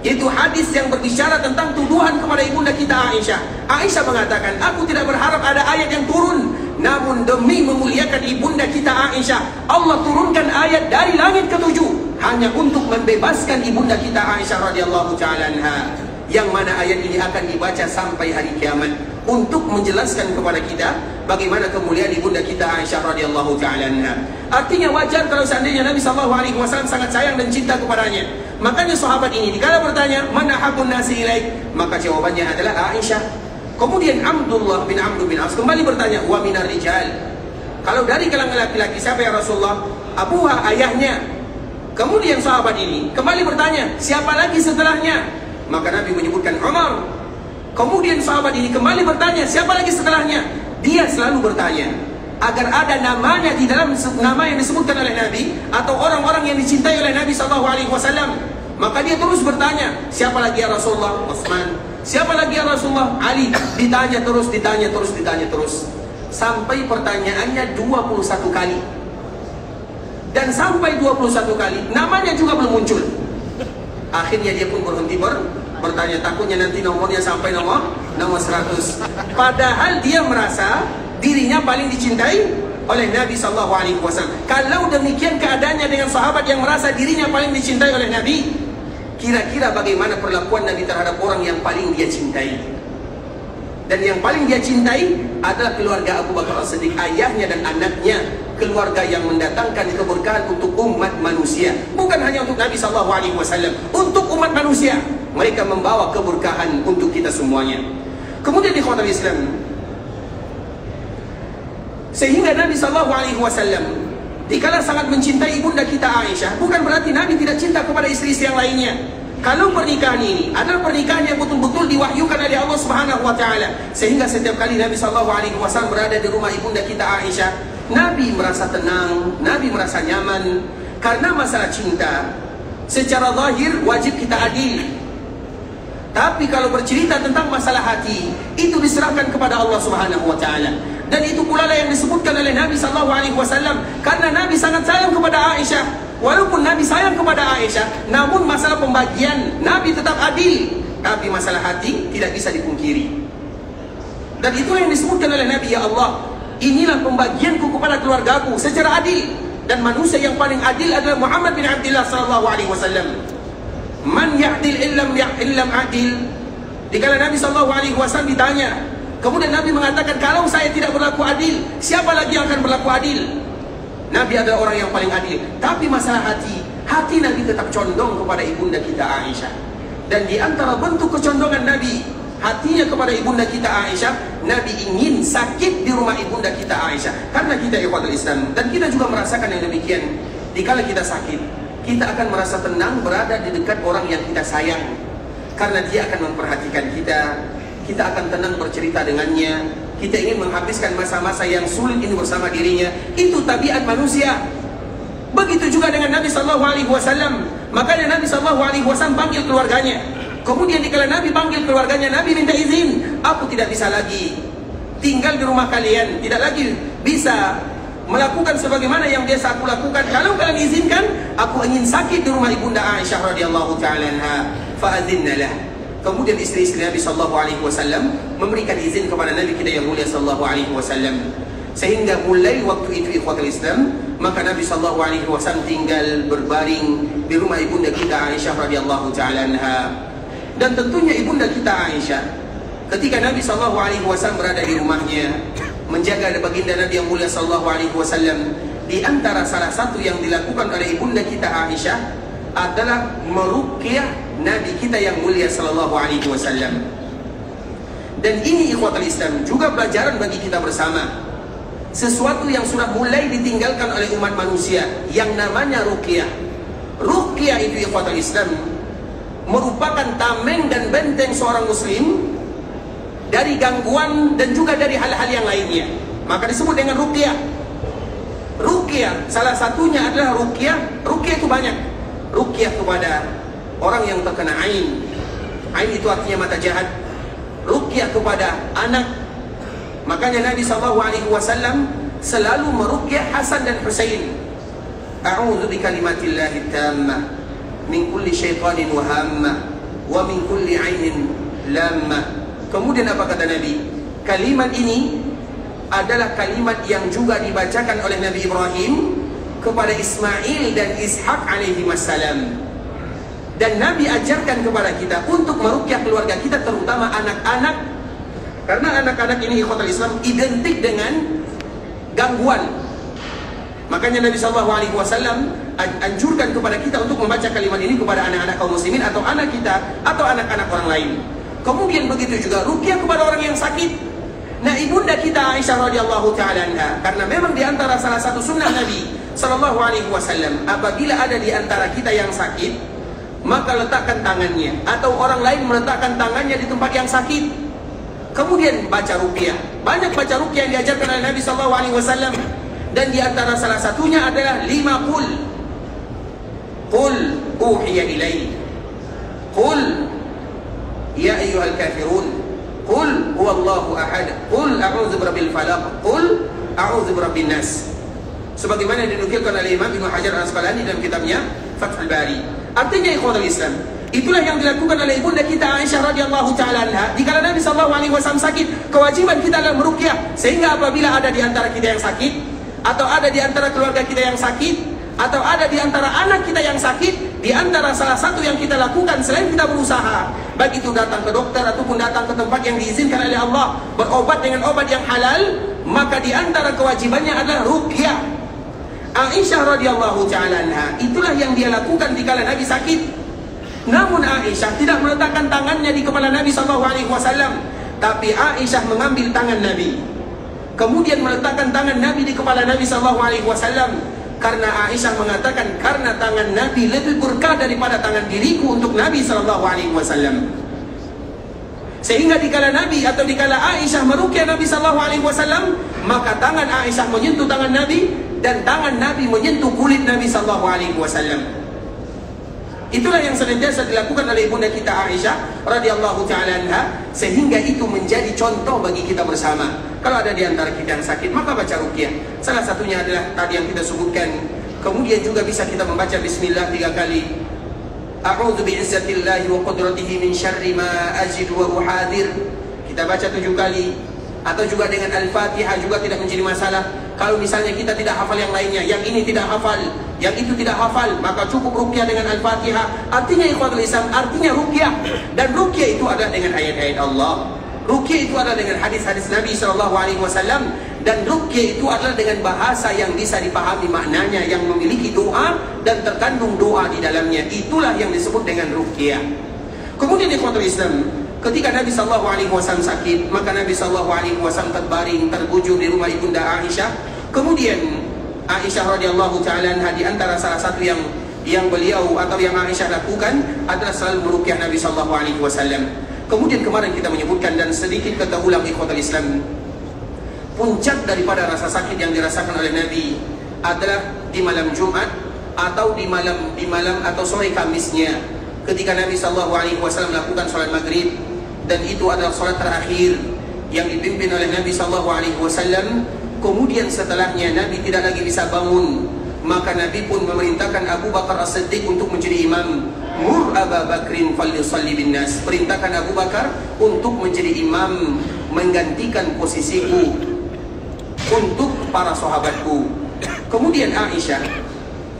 yaitu hadis yang berbicara tentang tuduhan kepada ibunda kita Aisyah. Aisyah mengatakan, aku tidak berharap ada ayat yang turun, namun demi memuliakan ibunda kita Aisyah, Allah turunkan ayat dari langit ke-7 hanya untuk membebaskan ibunda kita Aisyah radhiyallahu taala anha, yang mana ayat ini akan dibaca sampai hari kiamat untuk menjelaskan kepada kita bagaimana kemuliaan ibunda kita Aisyah radhiyallahu taala anha. Artinya wajar kalau seandainya Nabi SAW sangat sayang dan cinta kepadanya. Makanya sahabat ini dikala bertanya, man ahabbun nasi ilaik? Maka jawabannya adalah Aisyah. Kemudian Abdullah bin Amr bin As kembali bertanya, wa minar rijal? Kalau dari kalangan laki-laki, siapa ya Rasulullah? Abuha, ayahnya. Kemudian sahabat ini kembali bertanya, siapa lagi setelahnya? Maka Nabi menyebutkan Umar. Kemudian sahabat ini kembali bertanya, siapa lagi setelahnya? Dia selalu bertanya agar ada namanya di dalam nama yang disebutkan oleh Nabi, atau orang-orang yang dicintai oleh Nabi SAW. Maka dia terus bertanya, siapa lagi ya Rasulullah? Utsman. Siapa lagi ya Rasulullah? Ali. Ditanya terus, ditanya terus, ditanya terus, sampai pertanyaannya 21 kali. Dan sampai 21 kali namanya juga belum muncul. Akhirnya dia pun berhenti bertanya, takutnya nanti nomornya sampai nomor 100. Padahal dia merasa dirinya paling dicintai oleh Nabi SAW. Kalau demikian keadaannya dengan sahabat yang merasa dirinya paling dicintai oleh Nabi, kira-kira bagaimana perlakuan Nabi terhadap orang yang paling dia cintai? Dan yang paling dia cintai adalah keluarga Abu Bakar As-Siddiq, ayahnya dan anaknya, keluarga yang mendatangkan keberkahan untuk umat manusia. Bukan hanya untuk Nabi SAW, untuk umat manusia. Mereka membawa keberkahan untuk kita semuanya. Kemudian di ikhwatul Islam, sehingga Nabi SAW dikala sangat mencintai ibunda kita Aisyah, bukan berarti Nabi tidak cinta kepada istri-istri yang lainnya. Kalau pernikahan ini adalah pernikahan yang betul-betul diwahyukan oleh Allah Subhanahu wa taala, sehingga setiap kali Nabi SAW berada di rumah ibunda kita Aisyah, Nabi merasa tenang, Nabi merasa nyaman. Karena masalah cinta secara zahir wajib kita adil. Tapi kalau bercerita tentang masalah hati, itu diserahkan kepada Allah Subhanahu wa taala. Dan itu pula yang disebutkan oleh Nabi SAW, karena Nabi sangat sayang kepada Aisyah. Walaupun Nabi sayang kepada Aisyah, namun masalah pembagian Nabi tetap adil. Tapi masalah hati tidak bisa dipungkiri. Dan itu yang disebutkan oleh Nabi, ya Allah, inilah pembagianku kepada keluargaku secara adil. Dan manusia yang paling adil adalah Muhammad bin Abdullah SAW. Man ya'dil illam adil. Dikala Nabi SAW ditanya, kemudian Nabi mengatakan, kalau saya tidak berlaku adil, siapa lagi yang akan berlaku adil? Nabi adalah orang yang paling adil. Tapi masalah hati Nabi tetap condong kepada ibunda kita Aisyah. Dan di antara bentuk kecondongan Nabi hatinya kepada ibunda kita Aisyah, Nabi ingin sakit di rumah ibunda kita Aisyah. Karena kita ikhwatul Islam, dan kita juga merasakan yang demikian. Dikala kita sakit, kita akan merasa tenang berada di dekat orang yang kita sayang. Karena dia akan memperhatikan kita. Kita akan tenang bercerita dengannya. Kita ingin menghabiskan masa-masa yang sulit ini bersama dirinya. Itu tabiat manusia. Begitu juga dengan Nabi SAW. Makanya Nabi SAW panggil keluarganya. Kemudian dikala Nabi panggil keluarganya, Nabi minta izin, aku tidak bisa lagi tinggal di rumah kalian, tidak lagi bisa melakukan sebagaimana yang biasa aku lakukan. Kalau kalian izinkan, aku ingin sakit di rumah ibunda Aisyah radhiyallahu ta'ala anha. Fa'adzinna lah. Kemudian istri-istri Nabi SAW memberikan izin kepada Nabi kita yang mulia SAW. Sehingga mulai waktu itu ikhwatul Islam, maka Nabi SAW tinggal berbaring di rumah ibunda kita Aisyah radhiyallahu ta'ala anha. Dan tentunya ibunda kita Aisyah, ketika Nabi SAW berada di rumahnya menjaga baginda Nabi yang mulia SAW, di antara salah satu yang dilakukan oleh ibunda kita Aisyah adalah meruqyah Nabi kita yang mulia SAW. Dan ini ikhwatul Islam juga pelajaran bagi kita bersama. Sesuatu yang sudah mulai ditinggalkan oleh umat manusia, yang namanya ruqyah. Ruqyah itu ikhwatul Islam merupakan tameng dan benteng seorang muslim dari gangguan dan juga dari hal-hal yang lainnya. Maka disebut dengan ruqyah. Ruqyah salah satunya adalah ruqyah. Ruqyah itu banyak. Ruqyah kepada orang yang terkena ain. Ain itu artinya mata jahat. Ruqyah kepada anak. Makanya Nabi SAW selalu meruqyah Hasan dan Husain. A'udzu bikalimatillahi tammah min kulli syaitanin wa hammah wa min kulli ainin lammah. Kemudian apa kata Nabi? Kalimat ini adalah kalimat yang juga dibacakan oleh Nabi Ibrahim kepada Ismail dan Ishak alaihi wassalam. Dan Nabi ajarkan kepada kita untuk meruqyah keluarga kita, terutama anak-anak. Karena anak-anak ini ikhwatul Islam identik dengan gangguan. Makanya Nabi SAW anjurkan kepada kita untuk membaca kalimat ini kepada anak-anak kaum muslimin, atau anak kita, atau anak-anak orang lain. Kemudian begitu juga ruqyah kepada orang yang sakit. Nah, ibunda kita Aisyah radhiyallahu taala anha, karena memang di antara salah satu sunnah Nabi sallallahu alaihi wasallam, apabila ada di antara kita yang sakit, maka letakkan tangannya, atau orang lain meletakkan tangannya di tempat yang sakit, kemudian baca ruqyah. Banyak baca ruqyah yang diajarkan oleh Nabi sallallahu alaihi wasallam, dan di antara salah satunya adalah 5 qul. Qul uhiya ilaihi, qul ya ayyuhal kafirun, qul huwallahu ahad, qul a'udzu birabbil falaq, qul a'udzu birabbin nas. Sebagaimana dinukilkan oleh Imam Ibnu Hajar Al-Asqalani dalam kitabnya Fathul Bari. Artinya ikhwatul Islam, itulah yang dilakukan oleh ibunda kita Aisyah radhiyallahu taala anha. Jika Nabi sallallahu alaihi wasallam sakit, kewajiban kita adalah meruqyah. Sehingga apabila ada di antara kita yang sakit, atau ada di antara keluarga kita yang sakit, atau ada di antara anak kita yang sakit, di antara salah satu yang kita lakukan selain kita berusaha, baik itu datang ke dokter ataupun datang ke tempat yang diizinkan oleh Allah, berobat dengan obat yang halal, maka di antara kewajibannya adalah ruqyah. Aisyah radhiyallahu taala anha, itulah yang dia lakukan dikala Nabi sakit. Namun Aisyah tidak meletakkan tangannya di kepala Nabi sallallahu alaihi wasallam, tapi Aisyah mengambil tangan Nabi, kemudian meletakkan tangan Nabi di kepala Nabi sallallahu alaihi wasallam. Karena Aisyah mengatakan, karena tangan Nabi lebih berkah daripada tangan diriku untuk Nabi sallallahu alaihi wasallam. Sehingga dikala Nabi atau dikala Aisyah meruqyah Nabi sallallahu alaihi wasallam, maka tangan Aisyah menyentuh tangan Nabi dan tangan Nabi menyentuh kulit Nabi sallallahu alaihi wasallam. Itulah yang senantiasa dilakukan oleh ibunda kita Aisyah radhiyallahu taala anha, sehingga itu menjadi contoh bagi kita bersama. Kalau ada di antara kita yang sakit, maka baca ruqyah. Salah satunya adalah tadi yang kita sebutkan. Kemudian juga bisa kita membaca bismillah 3 kali. A'udzu bi'izzatillahi wa qudratihi min syarri ma ajidu wa uhadir. Kita baca 7 kali. Atau juga dengan Al-Fatihah juga tidak menjadi masalah. Kalau misalnya kita tidak hafal yang lainnya, yang ini tidak hafal, yang itu tidak hafal, maka cukup ruqyah dengan Al-Fatihah. Artinya ikhwatul Islam, artinya ruqyah. Dan ruqyah itu adalah dengan ayat-ayat Allah. Ruqyah itu adalah dengan hadis-hadis Nabi SAW, dan ruqyah itu adalah dengan bahasa yang bisa dipahami maknanya, yang memiliki doa dan terkandung doa di dalamnya. Itulah yang disebut dengan ruqyah. Kemudian ikhwatul Islam, ketika Nabi SAW sakit, maka Nabi SAW terbaring, terbujur di rumah ibunda Aisyah. Kemudian Aisyah radhiyallahu taala anha, di antara salah satu yang beliau atau yang Aisyah lakukan adalah selalu meruqyah Nabi SAW. Kemudian kemarin kita menyebutkan, dan sedikit kita ulang ikhwatul Islam, puncak daripada rasa sakit yang dirasakan oleh Nabi adalah di malam Jumat atau di malam atau sore Kamisnya, ketika Nabi SAW melakukan sholat maghrib, dan itu adalah sholat terakhir yang dipimpin oleh Nabi SAW. Kemudian setelahnya Nabi tidak lagi bisa bangun, maka Nabi pun memerintahkan Abu Bakar As-Siddiq untuk menjadi imam. Mur Abu Bakrin falyusalli bin nas, perintahkan Abu Bakar untuk menjadi imam, menggantikan posisiku untuk para sahabatku. Kemudian Aisyah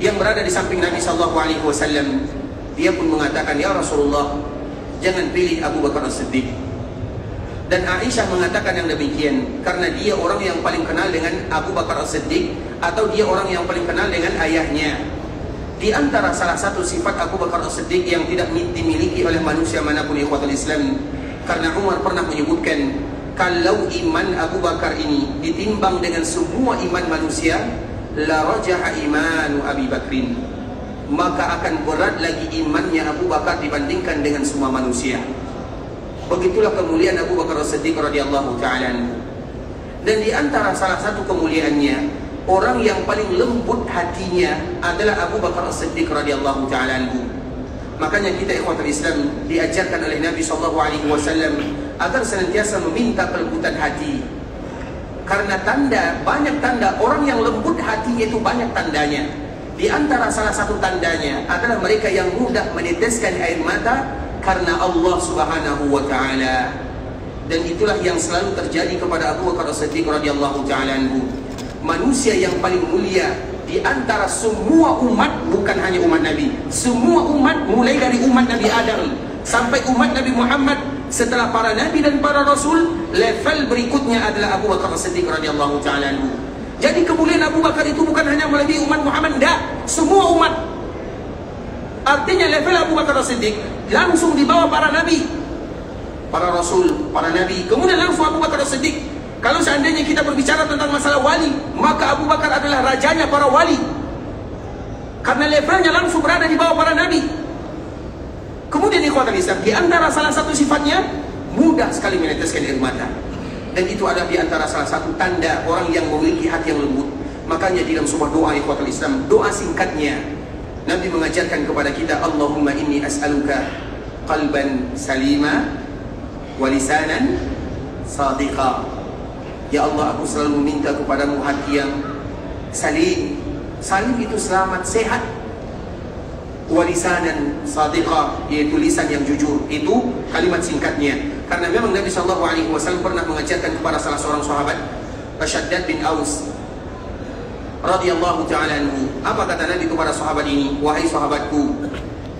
yang berada di samping Nabi SAW, dia pun mengatakan, ya Rasulullah, jangan pilih Abu Bakar As-Siddiq. Dan Aisyah mengatakan yang demikian karena dia orang yang paling kenal dengan Abu Bakar As-Siddiq, atau dia orang yang paling kenal dengan ayahnya. Di antara salah satu sifat Abu Bakar As-Siddiq yang tidak dimiliki oleh manusia manapun ikhwatul Islam, karena Umar pernah menyebutkan, kalau iman Abu Bakar ini ditimbang dengan semua iman manusia, la rajaha imanu Abi Bakrin, maka akan berat lagi imannya Abu Bakar dibandingkan dengan semua manusia. Begitulah kemuliaan Abu Bakar As-Siddiq radhiyallahu ta'ala. Dan di antara salah satu kemuliaannya, orang yang paling lembut hatinya adalah Abu Bakar As-Siddiq radhiyallahu ta'ala. Makanya kita ikhwatul Islam diajarkan oleh Nabi SAW agar senantiasa meminta kelembutan hati. Karena banyak tanda orang yang lembut hatinya itu banyak tandanya. Di antara salah satu tandanya adalah mereka yang mudah meneteskan air mata karena Allah Subhanahu wa ta'ala. Dan itulah yang selalu terjadi kepada Abu Bakar As-Siddiq radhiyallahu ta'ala. Manusia yang paling mulia di antara semua umat, bukan hanya umat Nabi, semua umat, mulai dari umat Nabi Adam sampai umat Nabi Muhammad, setelah para Nabi dan para Rasul, level berikutnya adalah Abu Bakar As-Siddiq radhiyallahu ta'ala. Jadi kemuliaan Abu Bakar itu bukan hanya melebihi umat Muhammad, tidak, semua umat. Artinya level Abu Bakar As-Siddiq langsung di bawah para Nabi, para Rasul, para Nabi, kemudian langsung Abu Bakar As-Siddiq. Kalau seandainya kita berbicara tentang masalah wali, maka Abu Bakar adalah rajanya para wali, karena levelnya langsung berada di bawah para nabi. Kemudian ikhwatal Islam, di antara salah satu sifatnya, mudah sekali meneteskan air mata. Dan itu adalah di antara salah satu tanda orang yang memiliki hati yang lembut. Makanya dalam sebuah doa ikhwatal Islam, doa singkatnya, Nabi mengajarkan kepada kita, Allahumma inni as'aluka qalban salima wa lisanan sadiqa. Ya Allah, aku selalu meminta kepadamu hati yang salim. Salim itu selamat, sehat. Wa lisanan sadiqa, yaitu lisan yang jujur. Itu kalimat singkatnya. Karena memang Nabi SAW pernah mengajarkan kepada salah seorang sahabat, Syaddad bin Aus radhiyallahu ta'ala anhu. Apa kata Nabi kepada sahabat ini? Wahai sahabatku,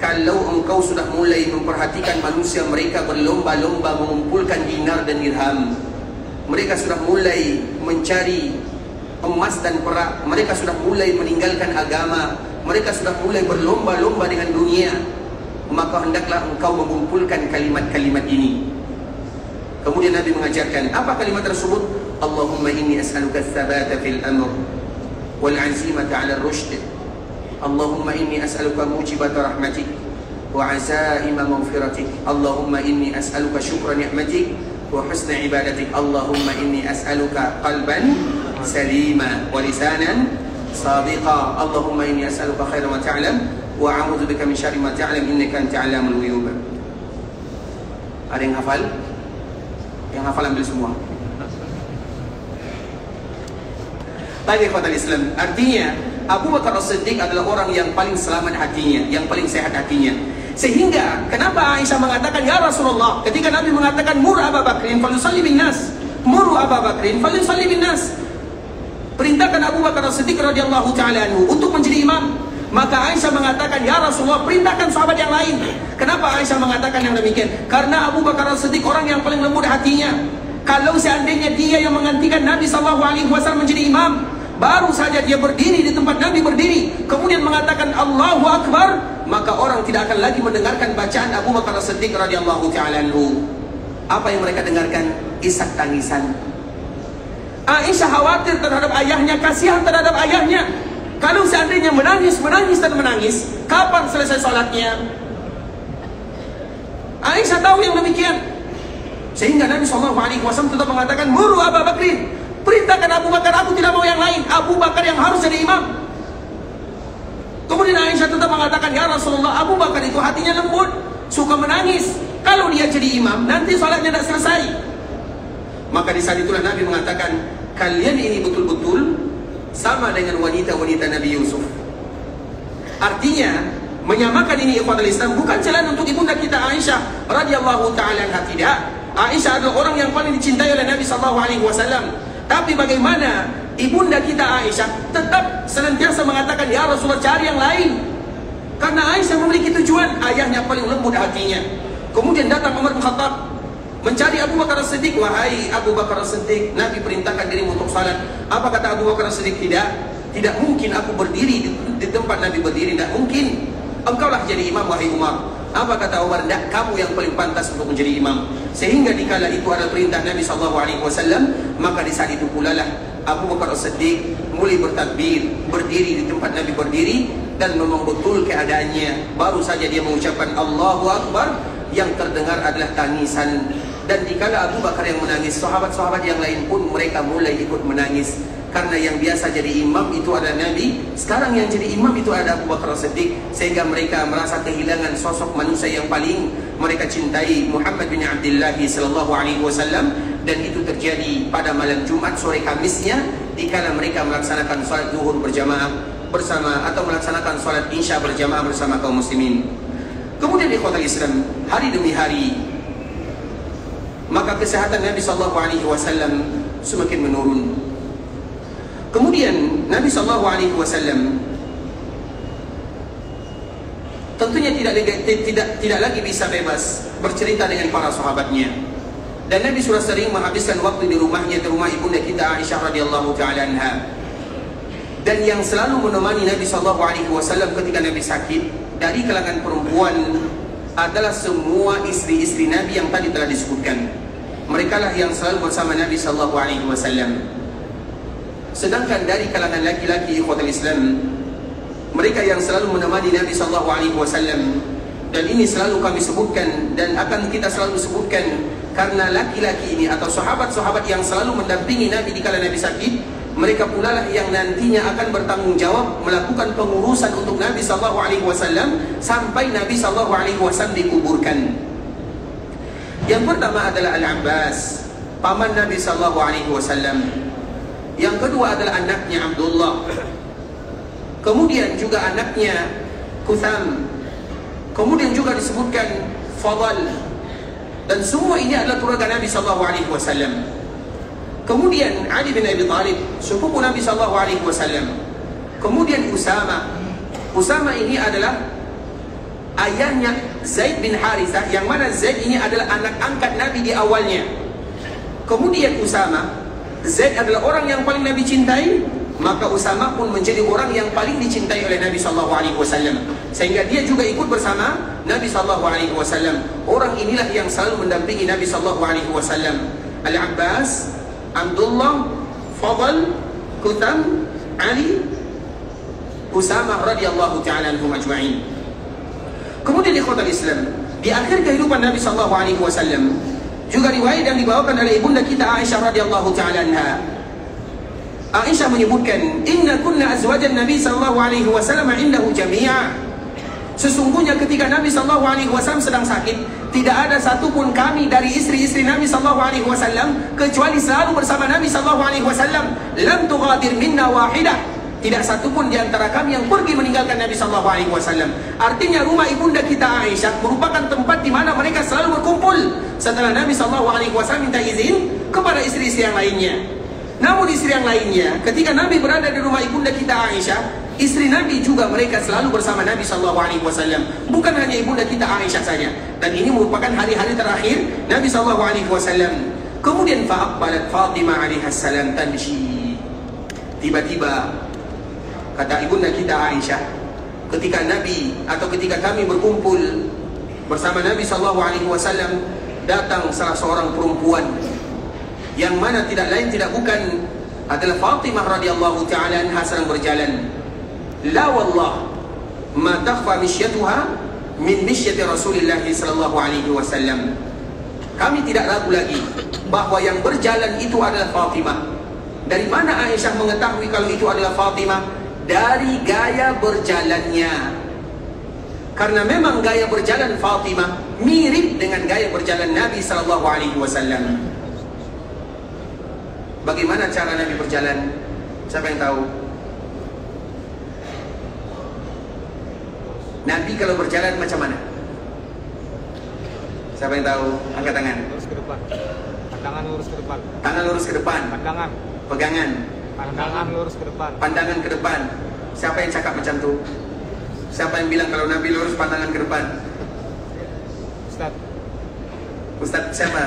kalau engkau sudah mulai memperhatikan manusia, mereka berlomba-lomba mengumpulkan dinar dan dirham, mereka sudah mulai mencari emas dan perak, mereka sudah mulai meninggalkan agama, mereka sudah mulai berlomba-lomba dengan dunia, maka hendaklah engkau mengumpulkan kalimat-kalimat ini. Kemudian Nabi mengajarkan, apa kalimat tersebut? Allahumma inni as'aluka tsabata fil amr wal 'azimata 'ala ar-rushd. Allahumma inni as'aluka mujibata rahmatik wa 'azaima maghfiratik. Allahumma inni as'aluka syukra ni'matik wa husna ibadatik. Allahumma inni as'aluka qalban salima wa lisanan sadiqa. Allahumma inni as'aluka khaira ma ta'lam wa a'udzu bika min syarri ma ta'lam innaka anta 'allamul ghuyub. Ada yang hafal? Yang hafal ambil semua. Baik ikhwatal Islam, artinya Abu Bakar As-Siddiq adalah orang yang paling selamat hatinya, yang paling sehat hatinya. Sehingga kenapa Aisyah mengatakan, ya Rasulullah, ketika Nabi mengatakan mur Abu Bakrin falyusalli bin nas, muru Abu Bakrin falyusalli bin nas, perintahkan Abu Bakar As-Siddiq radhiyallahu ta'ala anhu untuk menjadi imam. Maka Aisyah mengatakan, ya Rasulullah, perintahkan sahabat yang lain. Kenapa Aisyah mengatakan yang demikian? Karena Abu Bakar As-Siddiq orang yang paling lembut hatinya. Kalau seandainya dia yang menggantikan Nabi SAW menjadi imam, baru saja dia berdiri di tempat Nabi berdiri, kemudian mengatakan Allahu Akbar, maka orang tidak akan lagi mendengarkan bacaan Abu Bakar As-Siddiq radhiyallahu ta'ala anhu. Apa yang mereka dengarkan? Isak tangisan. Aisyah khawatir terhadap ayahnya, kasihan terhadap ayahnya. Kalau seandainya menangis dan menangis, kapan selesai salatnya? Aisyah tahu yang demikian. Sehingga Nabi SAW tetap mengatakan, muru Abu Bakrin, perintahkan Abu Bakar, aku tidak mau yang lain. Abu Bakar yang harus jadi imam. Kemudian Aisyah tetap mengatakan, ya Rasulullah, Abu Bakar itu hatinya lembut, suka menangis. Kalau dia jadi imam, nanti salatnya tidak selesai. Maka di saat itulah Nabi mengatakan, kalian ini betul-betul sama dengan wanita-wanita Nabi Yusuf. Artinya, menyamakan ini ikhwatul Islam bukan jalan untuk ibunda kita Aisyah radhiyallahu ta'ala anha, tidak. Aisyah adalah orang yang paling dicintai oleh Nabi SAW. Tapi bagaimana ibunda kita Aisyah tetap senantiasa mengatakan, ya Rasulullah, cari yang lain. Karena Aisyah memiliki tujuan, ayahnya paling lembut hatinya. Kemudian datang Umar bin Khattab mencari Abu Bakar As-Siddiq. Wahai Abu Bakar As-Siddiq, Nabi perintahkan dirimu untuk salat. Apa kata Abu Bakar As-Siddiq? Tidak mungkin aku berdiri di tempat Nabi berdiri, tidak mungkin. Engkaulah jadi imam wahai Umar. Apa kata Umar? Tidak, kamu yang paling pantas untuk menjadi imam. Sehingga dikala itu ada perintah Nabi SAW, maka di saat itu pula lah Abu Bakar As-Siddiq mulai bertakbir, berdiri di tempat Nabi berdiri, dan memang betul keadaannya. Baru saja dia mengucapkan Allahu Akbar, yang terdengar adalah tangisan. Dan dikala Abu Bakar yang menangis, sahabat-sahabat yang lain pun mereka mulai ikut menangis. Karena yang biasa jadi imam itu adalah Nabi, sekarang yang jadi imam itu ada Abu Bakar As-Siddiq. Sehingga mereka merasa kehilangan sosok manusia yang paling mereka cintai, Muhammad bin Abdullah sallallahu alaihi wasallam. Dan itu terjadi pada malam Jumat sore Kamisnya, dikala mereka melaksanakan salat zuhur berjamaah bersama, atau melaksanakan salat isya berjamaah bersama kaum muslimin. Kemudian ikhwatul Islam, hari demi hari maka kesehatan Nabi SAW semakin menurun. Kemudian Nabi SAW tentunya tidak lagi bisa bebas bercerita dengan para sahabatnya. Dan Nabi sudah sering menghabiskan waktu di rumahnya, di rumah ibunda kita Aisyah radhiyallahu ta'ala anha. Dan yang selalu menemani Nabi SAW ketika Nabi sakit dari kalangan perempuan adalah semua istri-istri Nabi yang tadi telah disebutkan. mereka lah yang selalu bersama Nabi sallallahu alaihi wasallam. Sedangkan dari kalangan laki-laki ikhwatul Islam, mereka yang selalu menemani Nabi sallallahu alaihi wasallam, dan ini selalu kami sebutkan dan akan kita selalu sebutkan karena laki-laki ini atau sahabat-sahabat yang selalu mendampingi Nabi di kala Nabi sakit, mereka pula lah yang nantinya akan bertanggung jawab melakukan pengurusan untuk Nabi sallallahu alaihi wasallam sampai Nabi sallallahu alaihi wasallam dikuburkan. Yang pertama adalah Al-Abbas, paman Nabi sallallahu alaihi wasallam. Yang kedua adalah anaknya Abdullah. Kemudian juga anaknya Kutham. Kemudian juga disebutkan Fadl. Dan semua ini adalah keluarga Nabi sallallahu alaihi wasallam. Kemudian Ali bin Abi Thalib, sepupu Nabi sallallahu alaihi wasallam. Kemudian Usama. Usama ini adalah ayahnya Zaid bin Harithah, yang mana Zaid ini adalah anak angkat Nabi di awalnya. Kemudian Usama, Zaid adalah orang yang paling Nabi cintai, maka Usama pun menjadi orang yang paling dicintai oleh Nabi sallallahu alaihi wasallam, sehingga dia juga ikut bersama Nabi sallallahu alaihi wasallam. Orang inilah yang selalu mendampingi Nabi sallallahu alaihi wasallam. Al-Abbas, Abdullah, Fadl, Kutham, Ali, Usama radhiyallahu ta'ala anhum ajma'in. Kemudian ikhwatul Islam, di akhir kehidupan Nabi sallallahu alaihi wasallam, juga riwayat yang dibawakan oleh ibunda kita Aisyah radhiyallahu ta'ala anha. Aisyah menyebutkan, "Inna kunna azwajan Nabi sallallahu alaihi wasallam indahu jami'a." Sesungguhnya ketika Nabi sallallahu alaihi wasallam sedang sakit, tidak ada satupun kami dari istri-istri Nabi sallallahu alaihi wasallam kecuali selalu bersama Nabi sallallahu alaihi wasallam. Lam tughadir minna wahidah. Tidak satupun di antara kami yang pergi meninggalkan Nabi sallallahu alaihi wasallam. Artinya rumah ibunda kita Aisyah merupakan tempat di mana mereka selalu berkumpul setelah Nabi sallallahu alaihi wasallam minta izin kepada istri-istri yang lainnya. Namun istri yang lainnya, ketika Nabi berada di rumah ibunda kita Aisyah, istri Nabi juga mereka selalu bersama Nabi sallallahu alaihi wasallam. Bukan hanya ibunda kita Aisyah saja. Dan ini merupakan hari-hari terakhir Nabi sallallahu alaihi wasallam. Kemudian fa'aqbalat Fatimah alaihissalam salam tamshi. Tiba-tiba kata ibunda kita Aisyah, ketika Nabi atau ketika kami berkumpul bersama Nabi sallallahu alaihi wasallam, datang salah seorang perempuan yang mana tidak lain tidak bukan adalah Fatimah radhiyallahu ta'ala anha sedang berjalan. La wallah ma takhfa mishyatuha min mishyati Rasulillah sallallahu alaihi wasallam. Kami tidak ragu lagi bahwa yang berjalan itu adalah Fatimah. Dari mana Aisyah mengetahui kalau itu adalah Fatimah? Dari gaya berjalannya. Karena memang gaya berjalan Fatimah mirip dengan gaya berjalan Nabi sallallahu alaihi wasallam. Bagaimana cara Nabi berjalan? Siapa yang tahu? Nabi kalau berjalan macam mana? Siapa yang tahu? Angkat tangan. Lurus ke depan. Pandangan lurus ke depan. Tangan lurus ke depan. Pandangan. Pegangan. Pandangan lurus ke depan. Pandangan ke depan. Siapa yang cakap macam tu? Siapa yang bilang kalau Nabi lurus pandangan ke depan? Ustaz. Ustaz siapa?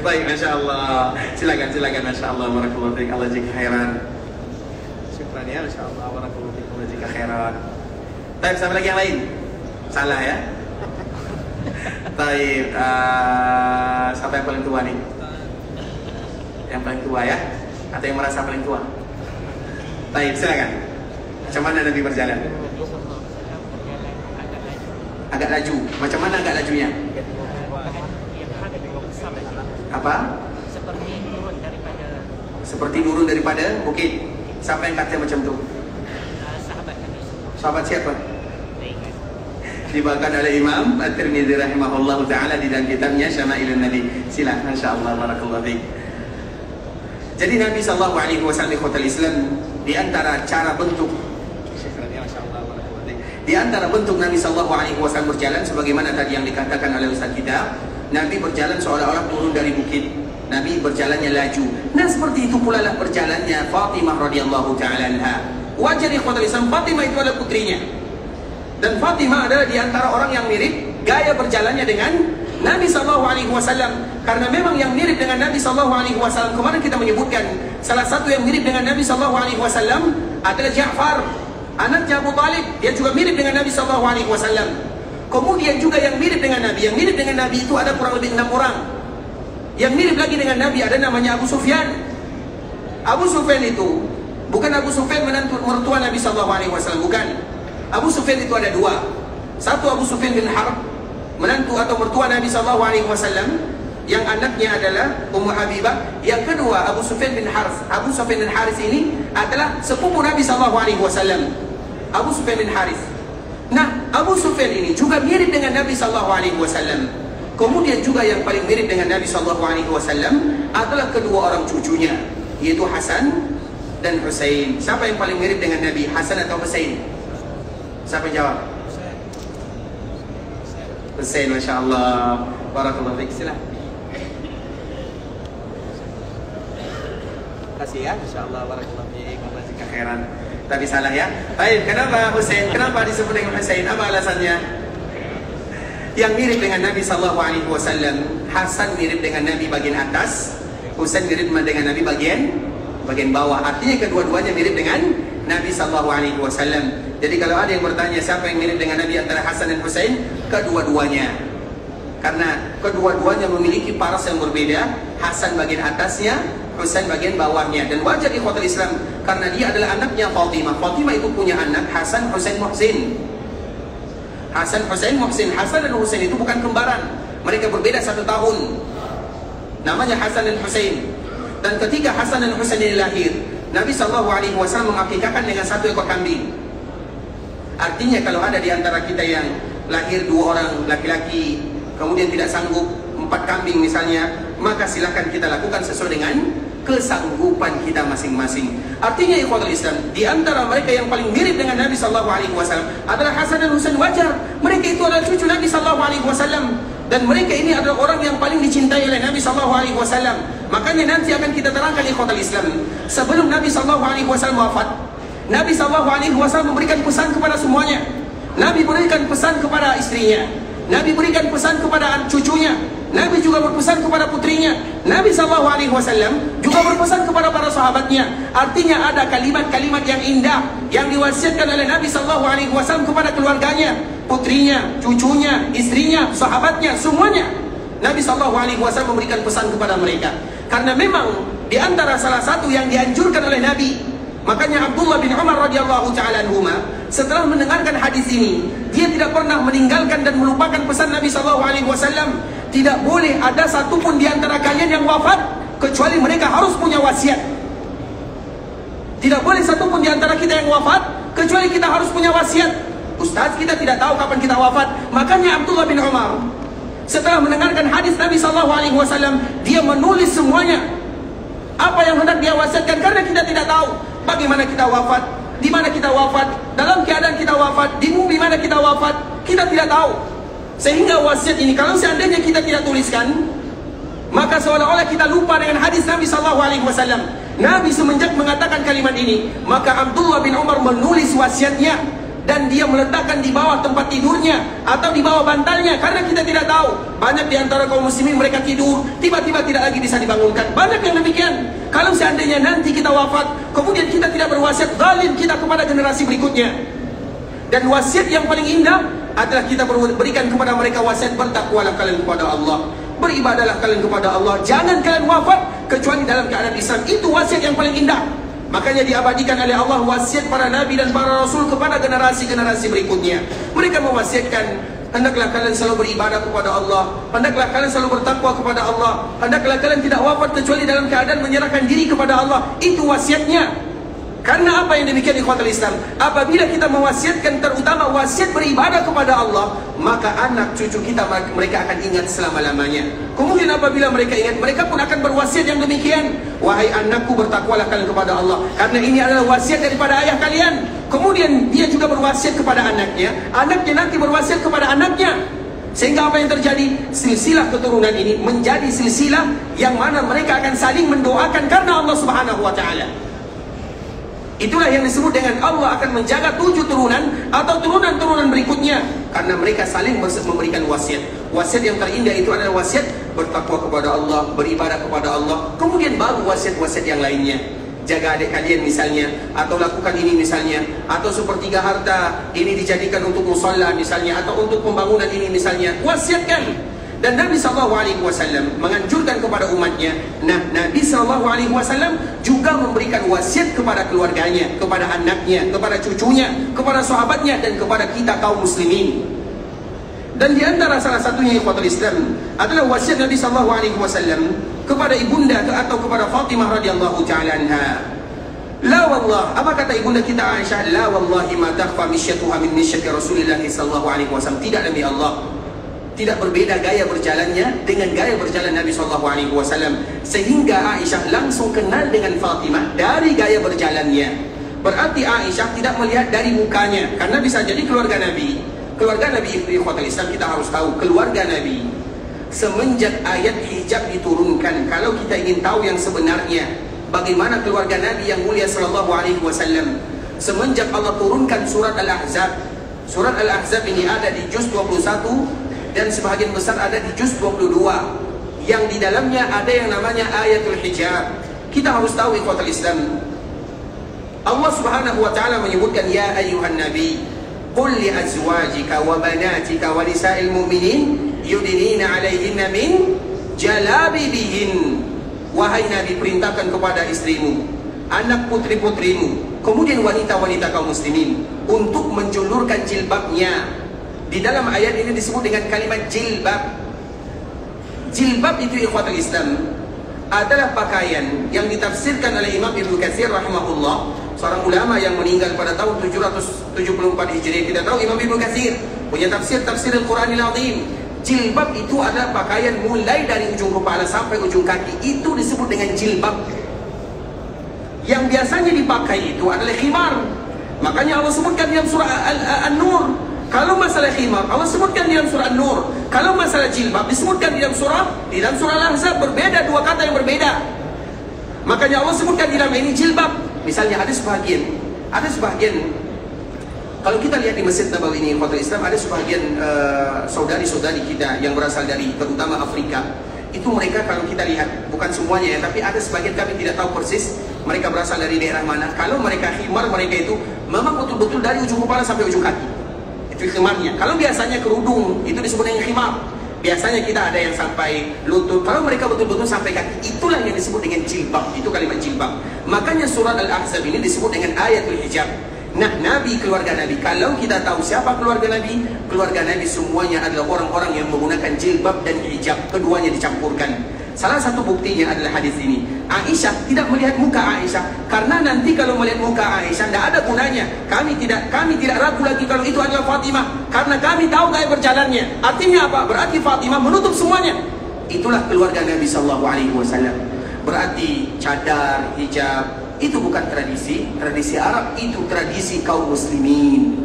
Baik, Masya Allah. Silakan, Masya Allah. Barakallahu fiik. Allah jika khairan. Syukran ya, Masya Allah. Barakallahu fiik. Allah jika khairan. Baik, siapa lagi yang lain? Salah ya? Baik, siapa yang paling tua nih? Yang paling tua ya? Atau yang merasa paling tua? Baik, silakan. Macam mana Nabi berjalan? Agak laju. Macam mana agak lajunya? Apa? Seperti turun daripada bukit. Siapa yang kata macam tu? Sahabat siapa? Dibawakan oleh Imam At-Tirmidzi rahimahullahu ta'ala di dalam kitabnya Syama'ilun Nabi. Silakan, insyaallah, barakallahu fiik. Jadi Nabi sallallahu alaihi wasallam ikhwatul Islam, di antara cara bentuk, di antara bentuk Nabi sallallahu alaihi wasallam berjalan sebagaimana tadi yang dikatakan oleh Ustaz kita, Nabi berjalan seolah-olah turun dari bukit. Nabi berjalannya laju. Nah, seperti itu pula lah berjalannya Fatimah radhiyallahu ta'ala anha. Wajar ikhwatul Islam, Fatimah itu adalah putrinya. Dan Fatimah adalah di antara orang yang mirip gaya berjalannya dengan Nabi sallallahu alaihi wasallam. Karena memang yang mirip dengan Nabi sallallahu alaihi wasallam, kemarin kita menyebutkan salah satu yang mirip dengan Nabi sallallahu alaihi wasallam adalah Ja'far, anaknya Abu Talib. Dia juga mirip dengan Nabi sallallahu alaihi wasallam. Kemudian juga yang mirip dengan Nabi itu ada kurang lebih 6 orang. Yang mirip lagi dengan Nabi ada namanya Abu Sufyan. Abu Sufyan itu bukan Abu Sufyan menantu mertua Nabi SAW, bukan. Abu Sufyan itu ada dua. Satu Abu Sufyan bin Harb, menantu atau mertua Nabi SAW, yang anaknya adalah Ummu Habibah. Yang kedua Abu Sufyan bin Harith. Abu Sufyan bin Harith ini adalah sepupu Nabi SAW, Abu Sufyan bin Harith. Nah, Abu Sufyan ini juga mirip dengan Nabi SAW. Kemudian juga yang paling mirip dengan Nabi SAW adalah kedua orang cucunya, yaitu Hasan dan Husain. Siapa yang paling mirip dengan Nabi, Hasan atau Husain? Siapa yang jawab? Husain, Masya Allah. Barakallahu fiik. Silakan. Kasih ya, insyaallah. Barakallahu fiik. Masih kehairan. Tapi salah ya. Baik, kenapa Husain? Kenapa disebut dengan Husain? Apa alasannya? Yang mirip dengan Nabi SAW, Hasan mirip dengan Nabi bagian atas, Husain mirip dengan Nabi bagian bawah. Artinya kedua-duanya mirip dengan Nabi SAW. Jadi kalau ada yang bertanya siapa yang mirip dengan Nabi antara Hasan dan Husain, kedua-duanya. Karena kedua-duanya memiliki paras yang berbeda. Hasan bagian atasnya, Husain bagian bawahnya. Dan wajar di ikhwatul Islam, karena dia adalah anaknya Fatimah. Fatimah itu punya anak Hasan, Husain, Muhsin. Hasan, Husain, Muhsin. Hasan dan Husain itu bukan kembaran. Mereka berbeda 1 tahun. Namanya Hasan dan Husain. Dan ketika Hasan dan Husain ini lahir, Nabi SAW mengakikahkan dengan 1 ekor kambing. Artinya kalau ada di antara kita yang lahir 2 orang laki-laki, kemudian tidak sanggup 4 kambing misalnya, maka silakan kita lakukan sesuai dengan kesanggupan kita masing-masing. Artinya ikhwatul Islam, di antara mereka yang paling mirip dengan Nabi SAW adalah Hasan dan Husain. Wajar, mereka itu adalah cucu Nabi SAW, dan mereka ini adalah orang yang paling dicintai oleh Nabi SAW. Makanya nanti akan kita terangkan ikhwatul Islam, sebelum Nabi SAW wafat, Nabi SAW memberikan pesan kepada semuanya. Nabi berikan pesan kepada istrinya, Nabi berikan pesan kepada cucunya, Nabi juga berpesan kepada putrinya, Nabi SAW juga berpesan kepada para sahabatnya. Artinya ada kalimat-kalimat yang indah yang diwasiatkan oleh Nabi SAW kepada keluarganya, putrinya, cucunya, istrinya, sahabatnya, semuanya. Nabi SAW memberikan pesan kepada mereka. Karena memang di antara salah satu yang dianjurkan oleh Nabi, makanya Abdullah bin Umar radhiyallahu ta'ala anhuma setelah mendengarkan hadis ini, dia tidak pernah meninggalkan dan melupakan pesan Nabi SAW. Tidak boleh ada satupun di antara kalian yang wafat kecuali mereka harus punya wasiat. Tidak boleh satupun di antara kita yang wafat kecuali kita harus punya wasiat. Ustaz, kita tidak tahu kapan kita wafat. Makanya Abdullah bin Umar setelah mendengarkan hadis Nabi SAW, dia menulis semuanya apa yang hendak dia wasiatkan. Karena kita tidak tahu bagaimana kita wafat, di mana kita wafat, dalam keadaan kita wafat, di mana kita wafat, kita tidak tahu. Sehingga wasiat ini kalau seandainya kita tidak tuliskan, maka seolah-olah kita lupa dengan hadis Nabi SAW. Nabi semenjak mengatakan kalimat ini, maka Abdullah bin Umar menulis wasiatnya dan dia meletakkan di bawah tempat tidurnya atau di bawah bantalnya. Karena kita tidak tahu, banyak di antara kaum muslimin mereka tidur, tiba-tiba tidak lagi bisa dibangunkan. Banyak yang demikian. Kalau seandainya nanti kita wafat, kemudian kita tidak berwasiat, zalim kita kepada generasi berikutnya. Dan wasiat yang paling indah adalah kita berikan kepada mereka wasiat, bertakwalah kalian kepada Allah, beribadahlah kalian kepada Allah, jangan kalian wafat kecuali dalam keadaan Islam. Itu wasiat yang paling indah. Makanya diabadikan oleh Allah wasiat para nabi dan para rasul kepada generasi-generasi berikutnya. Mereka mewasiatkan, hendaklah kalian selalu beribadah kepada Allah, hendaklah kalian selalu bertakwa kepada Allah, hendaklah kalian tidak wafat kecuali dalam keadaan menyerahkan diri kepada Allah. Itu wasiatnya. Karena apa yang demikian ikhwatul Islam, apabila kita mewasiatkan, terutama wasiat beribadah kepada Allah, maka anak cucu kita mereka akan ingat selama-lamanya. Kemudian apabila mereka ingat, mereka pun akan berwasiat yang demikian. Wahai anakku, bertakwalah kalian kepada Allah, karena ini adalah wasiat daripada ayah kalian. Kemudian dia juga berwasiat kepada anaknya, anaknya nanti berwasiat kepada anaknya. Sehingga apa yang terjadi? Silsilah keturunan ini menjadi silsilah yang mana mereka akan saling mendoakan karena Allah Subhanahu wa ta'ala. Itulah yang disebut dengan Allah akan menjaga 7 turunan atau turunan-turunan berikutnya, karena mereka saling memberikan wasiat. Wasiat yang terindah itu adalah wasiat bertakwa kepada Allah, beribadah kepada Allah. Kemudian baru wasiat-wasiat yang lainnya. Jaga adik kalian misalnya, atau lakukan ini misalnya, atau sepertiga harta ini dijadikan untuk musalla misalnya, atau untuk pembangunan ini misalnya. Wasiatkan. Dan Nabi SAW menganjurkan kepada umatnya. Nah, Nabi SAW juga memberikan wasiat kepada keluarganya, kepada anaknya, kepada cucunya, kepada sahabatnya, dan kepada kita kaum muslimin. Dan di antara salah satunya ikhwatul Islam adalah wasiat Nabi SAW kepada ibunda atau kepada Fatimah radhiyallahu ta'ala anha. La wallah, apa kata ibunda kita Aisyah? La wallahi ma takhfa misyatuha min misyati Rasulillah sallallahu alaihi wasallam. Tidak, demi Allah, tidak berbeda gaya berjalannya dengan gaya berjalan Nabi sallallahu alaihi wasallam, sehingga Aisyah langsung kenal dengan Fatimah dari gaya berjalannya. Berarti Aisyah tidak melihat dari mukanya, karena bisa jadi keluarga Nabi ikhwatul Islam, kita harus tahu keluarga Nabi semenjak ayat hijab diturunkan. Kalau kita ingin tahu yang sebenarnya bagaimana keluarga Nabi yang mulia sallallahu alaihi wasallam, semenjak Allah turunkan surat Al-Ahzab. Surat Al-Ahzab ini ada di juz 21 dan sebahagian besar ada di juz 22, yang di dalamnya ada yang namanya ayatul hijab. Kita harus tahu ikhwatul Islam, Allah Subhanahu wa taala menyebutkan ya ayyuhan nabi qul li azwajika wa banatika wa nisa'il mu'minin yudnina 'alaihinna min jalabibihin. Wahai Nabi, perintahkan kepada istrimu, anak putri-putrimu, kemudian wanita-wanita kaum muslimin untuk menjulurkan jilbabnya. Di dalam ayat ini disebut dengan kalimat jilbab. Jilbab itu ikhwatul Islam adalah pakaian yang ditafsirkan oleh Imam Ibnu Katsir rahimahullah, seorang ulama yang meninggal pada tahun 774 Hijriah. Kita tahu Imam Ibnu Katsir punya tafsir Al-Qur'anil Azim. Jilbab itu adalah pakaian mulai dari ujung kepala sampai ujung kaki, itu disebut dengan jilbab. Yang biasanya dipakai itu adalah khimar. Makanya Allah sebutkan dalam surah An-Nur. Kalau masalah khimar Allah sebutkan dalam surah An-Nur. Kalau masalah jilbab disebutkan dalam surah Al-Ahzab. Berbeda, dua kata yang berbeda. Makanya Allah sebutkan di dalam ini jilbab. Misalnya ada sebagian kalau kita lihat di Masjid Nabawi ini ikhwatul Islam, ada sebagian saudari-saudari kita yang berasal dari terutama Afrika. Itu mereka kalau kita lihat, bukan semuanya ya, tapi ada sebagian kami tidak tahu persis mereka berasal dari daerah mana. Kalau mereka khimar, mereka itu memang betul-betul dari ujung kepala sampai ujung kaki. Itu khimarnya. Kalau biasanya kerudung itu disebut dengan khimar. Biasanya kita ada yang sampai lutut. Kalau mereka betul-betul sampai kaki, itulah yang disebut dengan jilbab. Itu kalimat jilbab. Makanya surat Al-Ahzab ini disebut dengan ayatul hijab. Nah, Nabi, keluarga Nabi, kalau kita tahu siapa keluarga Nabi semuanya adalah orang-orang yang menggunakan jilbab dan hijab, keduanya dicampurkan. Salah satu buktinya adalah hadis ini. Aisyah tidak melihat muka Aisyah, karena nanti kalau melihat muka Aisyah tidak ada gunanya. Kami tidak ragu lagi kalau itu adalah Fatimah, karena kami tahu gaya berjalannya. Artinya apa? Berarti Fatimah menutup semuanya. Itulah keluarga Nabi sallallahu alaihi wasallam. Berarti cadar, hijab itu bukan tradisi Arab, itu tradisi kaum muslimin.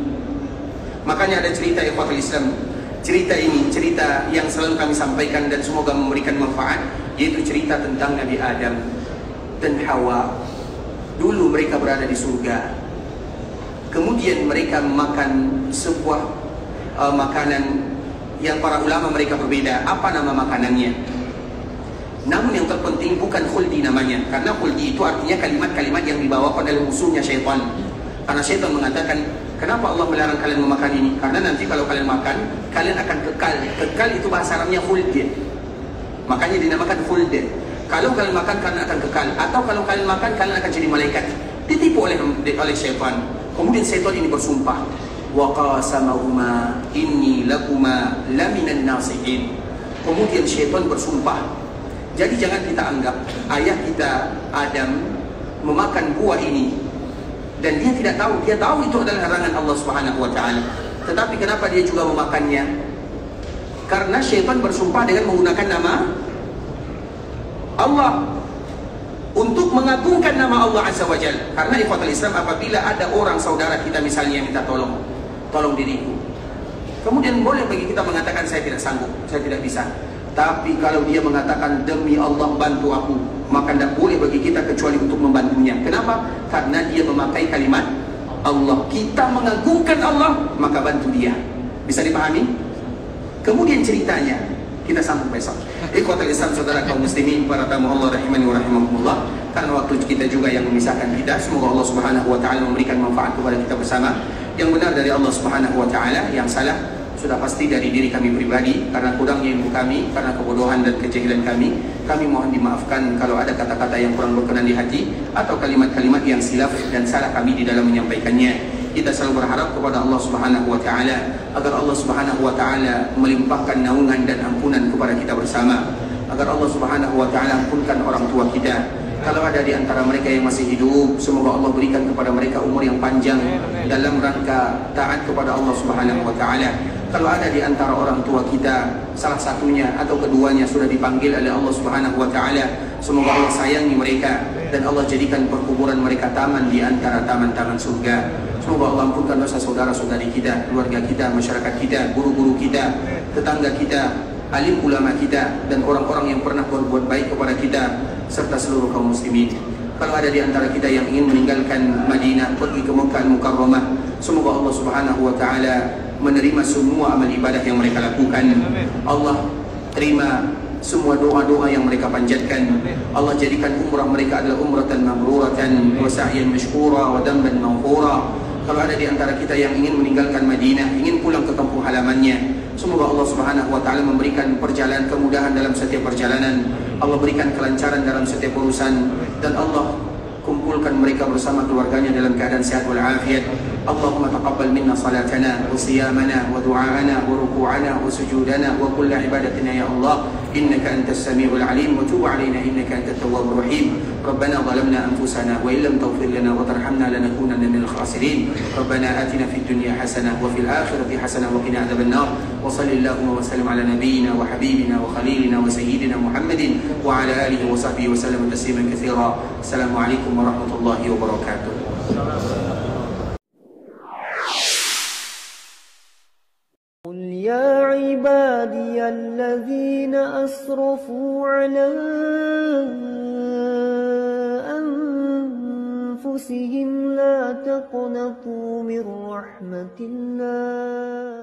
Makanya ada cerita ikhwatul Islam. Cerita ini cerita yang selalu kami sampaikan dan semoga memberikan manfaat, yaitu cerita tentang Nabi Adam dan Hawa. Dulu mereka berada di surga. Kemudian mereka makan sebuah makanan yang para ulama mereka berbeda apa nama makanannya. Namun yang terpenting bukan khuldi namanya, karena khuldi itu artinya kalimat-kalimat yang dibawakan oleh musuhnya syaitan. Karena syaitan mengatakan, kenapa Allah melarang kalian memakan ini? Karena nanti kalau kalian makan, kalian akan kekal. Kekal itu bahasa Arabnya khuldi. Makanya dinamakan khuldi. Kalau kalian makan, kalian akan kekal. Atau kalau kalian makan, kalian akan jadi malaikat. Ditipu oleh syaitan. Kemudian syaitan ini bersumpah, wa qasamahuma inni lakuma laminan nasihin. Kemudian syaitan bersumpah. Jadi jangan kita anggap ayah kita Adam memakan buah ini dan dia tidak tahu. Dia tahu itu adalah larangan Allah Subhanahu wa taala. Tetapi kenapa dia juga memakannya? Karena syaitan bersumpah dengan menggunakan nama Allah untuk mengagungkan nama Allah Azza wa Jalla. Karena ikhwatul Islam, apabila ada orang saudara kita misalnya minta tolong diriku, kemudian boleh bagi kita mengatakan saya tidak sanggup, saya tidak bisa. Tapi kalau dia mengatakan demi Allah bantu aku, maka tidak boleh bagi kita kecuali untuk membantunya. Kenapa? Karena dia memakai kalimat Allah. Kita mengagungkan Allah, maka bantu dia. Bisa dipahami? Kemudian ceritanya kita sambung besok. Ikhwatul Islam, saudara kaum muslimin, para tamu Allah rahimani wa rahimakumullah. Karena waktu kita juga yang memisahkan kita, semoga Allah Subhanahu wa taala memberikan manfaat kepada kita bersama. Yang benar dari Allah Subhanahu wa taala, yang salah Sudah pasti dari diri kami pribadi, karena kurangnya ilmu kami, karena kebodohan dan kejahilan kami mohon dimaafkan kalau ada kata-kata yang kurang berkenan di hati atau kalimat-kalimat yang silap dan salah kami di dalam menyampaikannya. Kita selalu berharap kepada Allah Subhanahu wa taala agar Allah Subhanahu wa taala melimpahkan naungan dan ampunan kepada kita bersama, agar Allah Subhanahu wa taala ampunkan orang tua kita. Kalau ada di antara mereka yang masih hidup, semoga Allah berikan kepada mereka umur yang panjang dalam rangka taat kepada Allah Subhanahu wa taala. Kalau ada di antara orang tua kita, salah satunya atau keduanya sudah dipanggil oleh Allah Subhanahu wa taala, semoga Allah sayangi mereka dan Allah jadikan perkuburan mereka taman di antara taman-taman surga. Semoga Allah ampunkan dosa saudara-saudari kita, keluarga kita, masyarakat kita, guru-guru kita, tetangga kita, alim ulama kita, dan orang-orang yang pernah berbuat baik kepada kita, serta seluruh kaum muslimin. Kalau ada di antara kita yang ingin meninggalkan Madinah, pergi ke Mekah Al-Mukarramah, semoga Allah Subhanahu wa taala menerima semua amal ibadah yang mereka lakukan. Allah terima semua doa-doa yang mereka panjatkan. Allah jadikan umrah mereka adalah umratan mabruratan wa sa'yan mashkura wa damban maghfura. Kalau ada di antara kita yang ingin meninggalkan Madinah, ingin pulang ke kampung halamannya, semoga Allah Subhanahu wa taala memberikan perjalanan kemudahan dalam setiap perjalanan. Allah berikan kelancaran dalam setiap urusan, dan Allah kumpulkan mereka bersama keluarganya dalam keadaan sehat wal afiat. Allahumma taqabbal minna salatana wa siyamana wa du'aana wa ruku'ana wa sujudana wa kulla ibadatina ya Allah, innaka antas samiul alim wa tub alaina innaka antat tawwabur rahim. Rabbana zalamna anfusana wa illam taghfir lana wa tarhamna lanakunanna minal khasirin. Rabbana atina fid dunya hasanah wa fil akhirati hasanah wa qina adzabannar. Wa sallallahu wa sallim ala nabiyyina wa habibina wa khalilina wa sayyidina Muhammadin wa ala alihi wa sahbihi wa sallam tasliman katsira. Assalamualaikum warahmatullahi wabarakatuh. قل يا عبادي الذين أسرفوا على أنفسهم لا تقنطوا من رحمة الله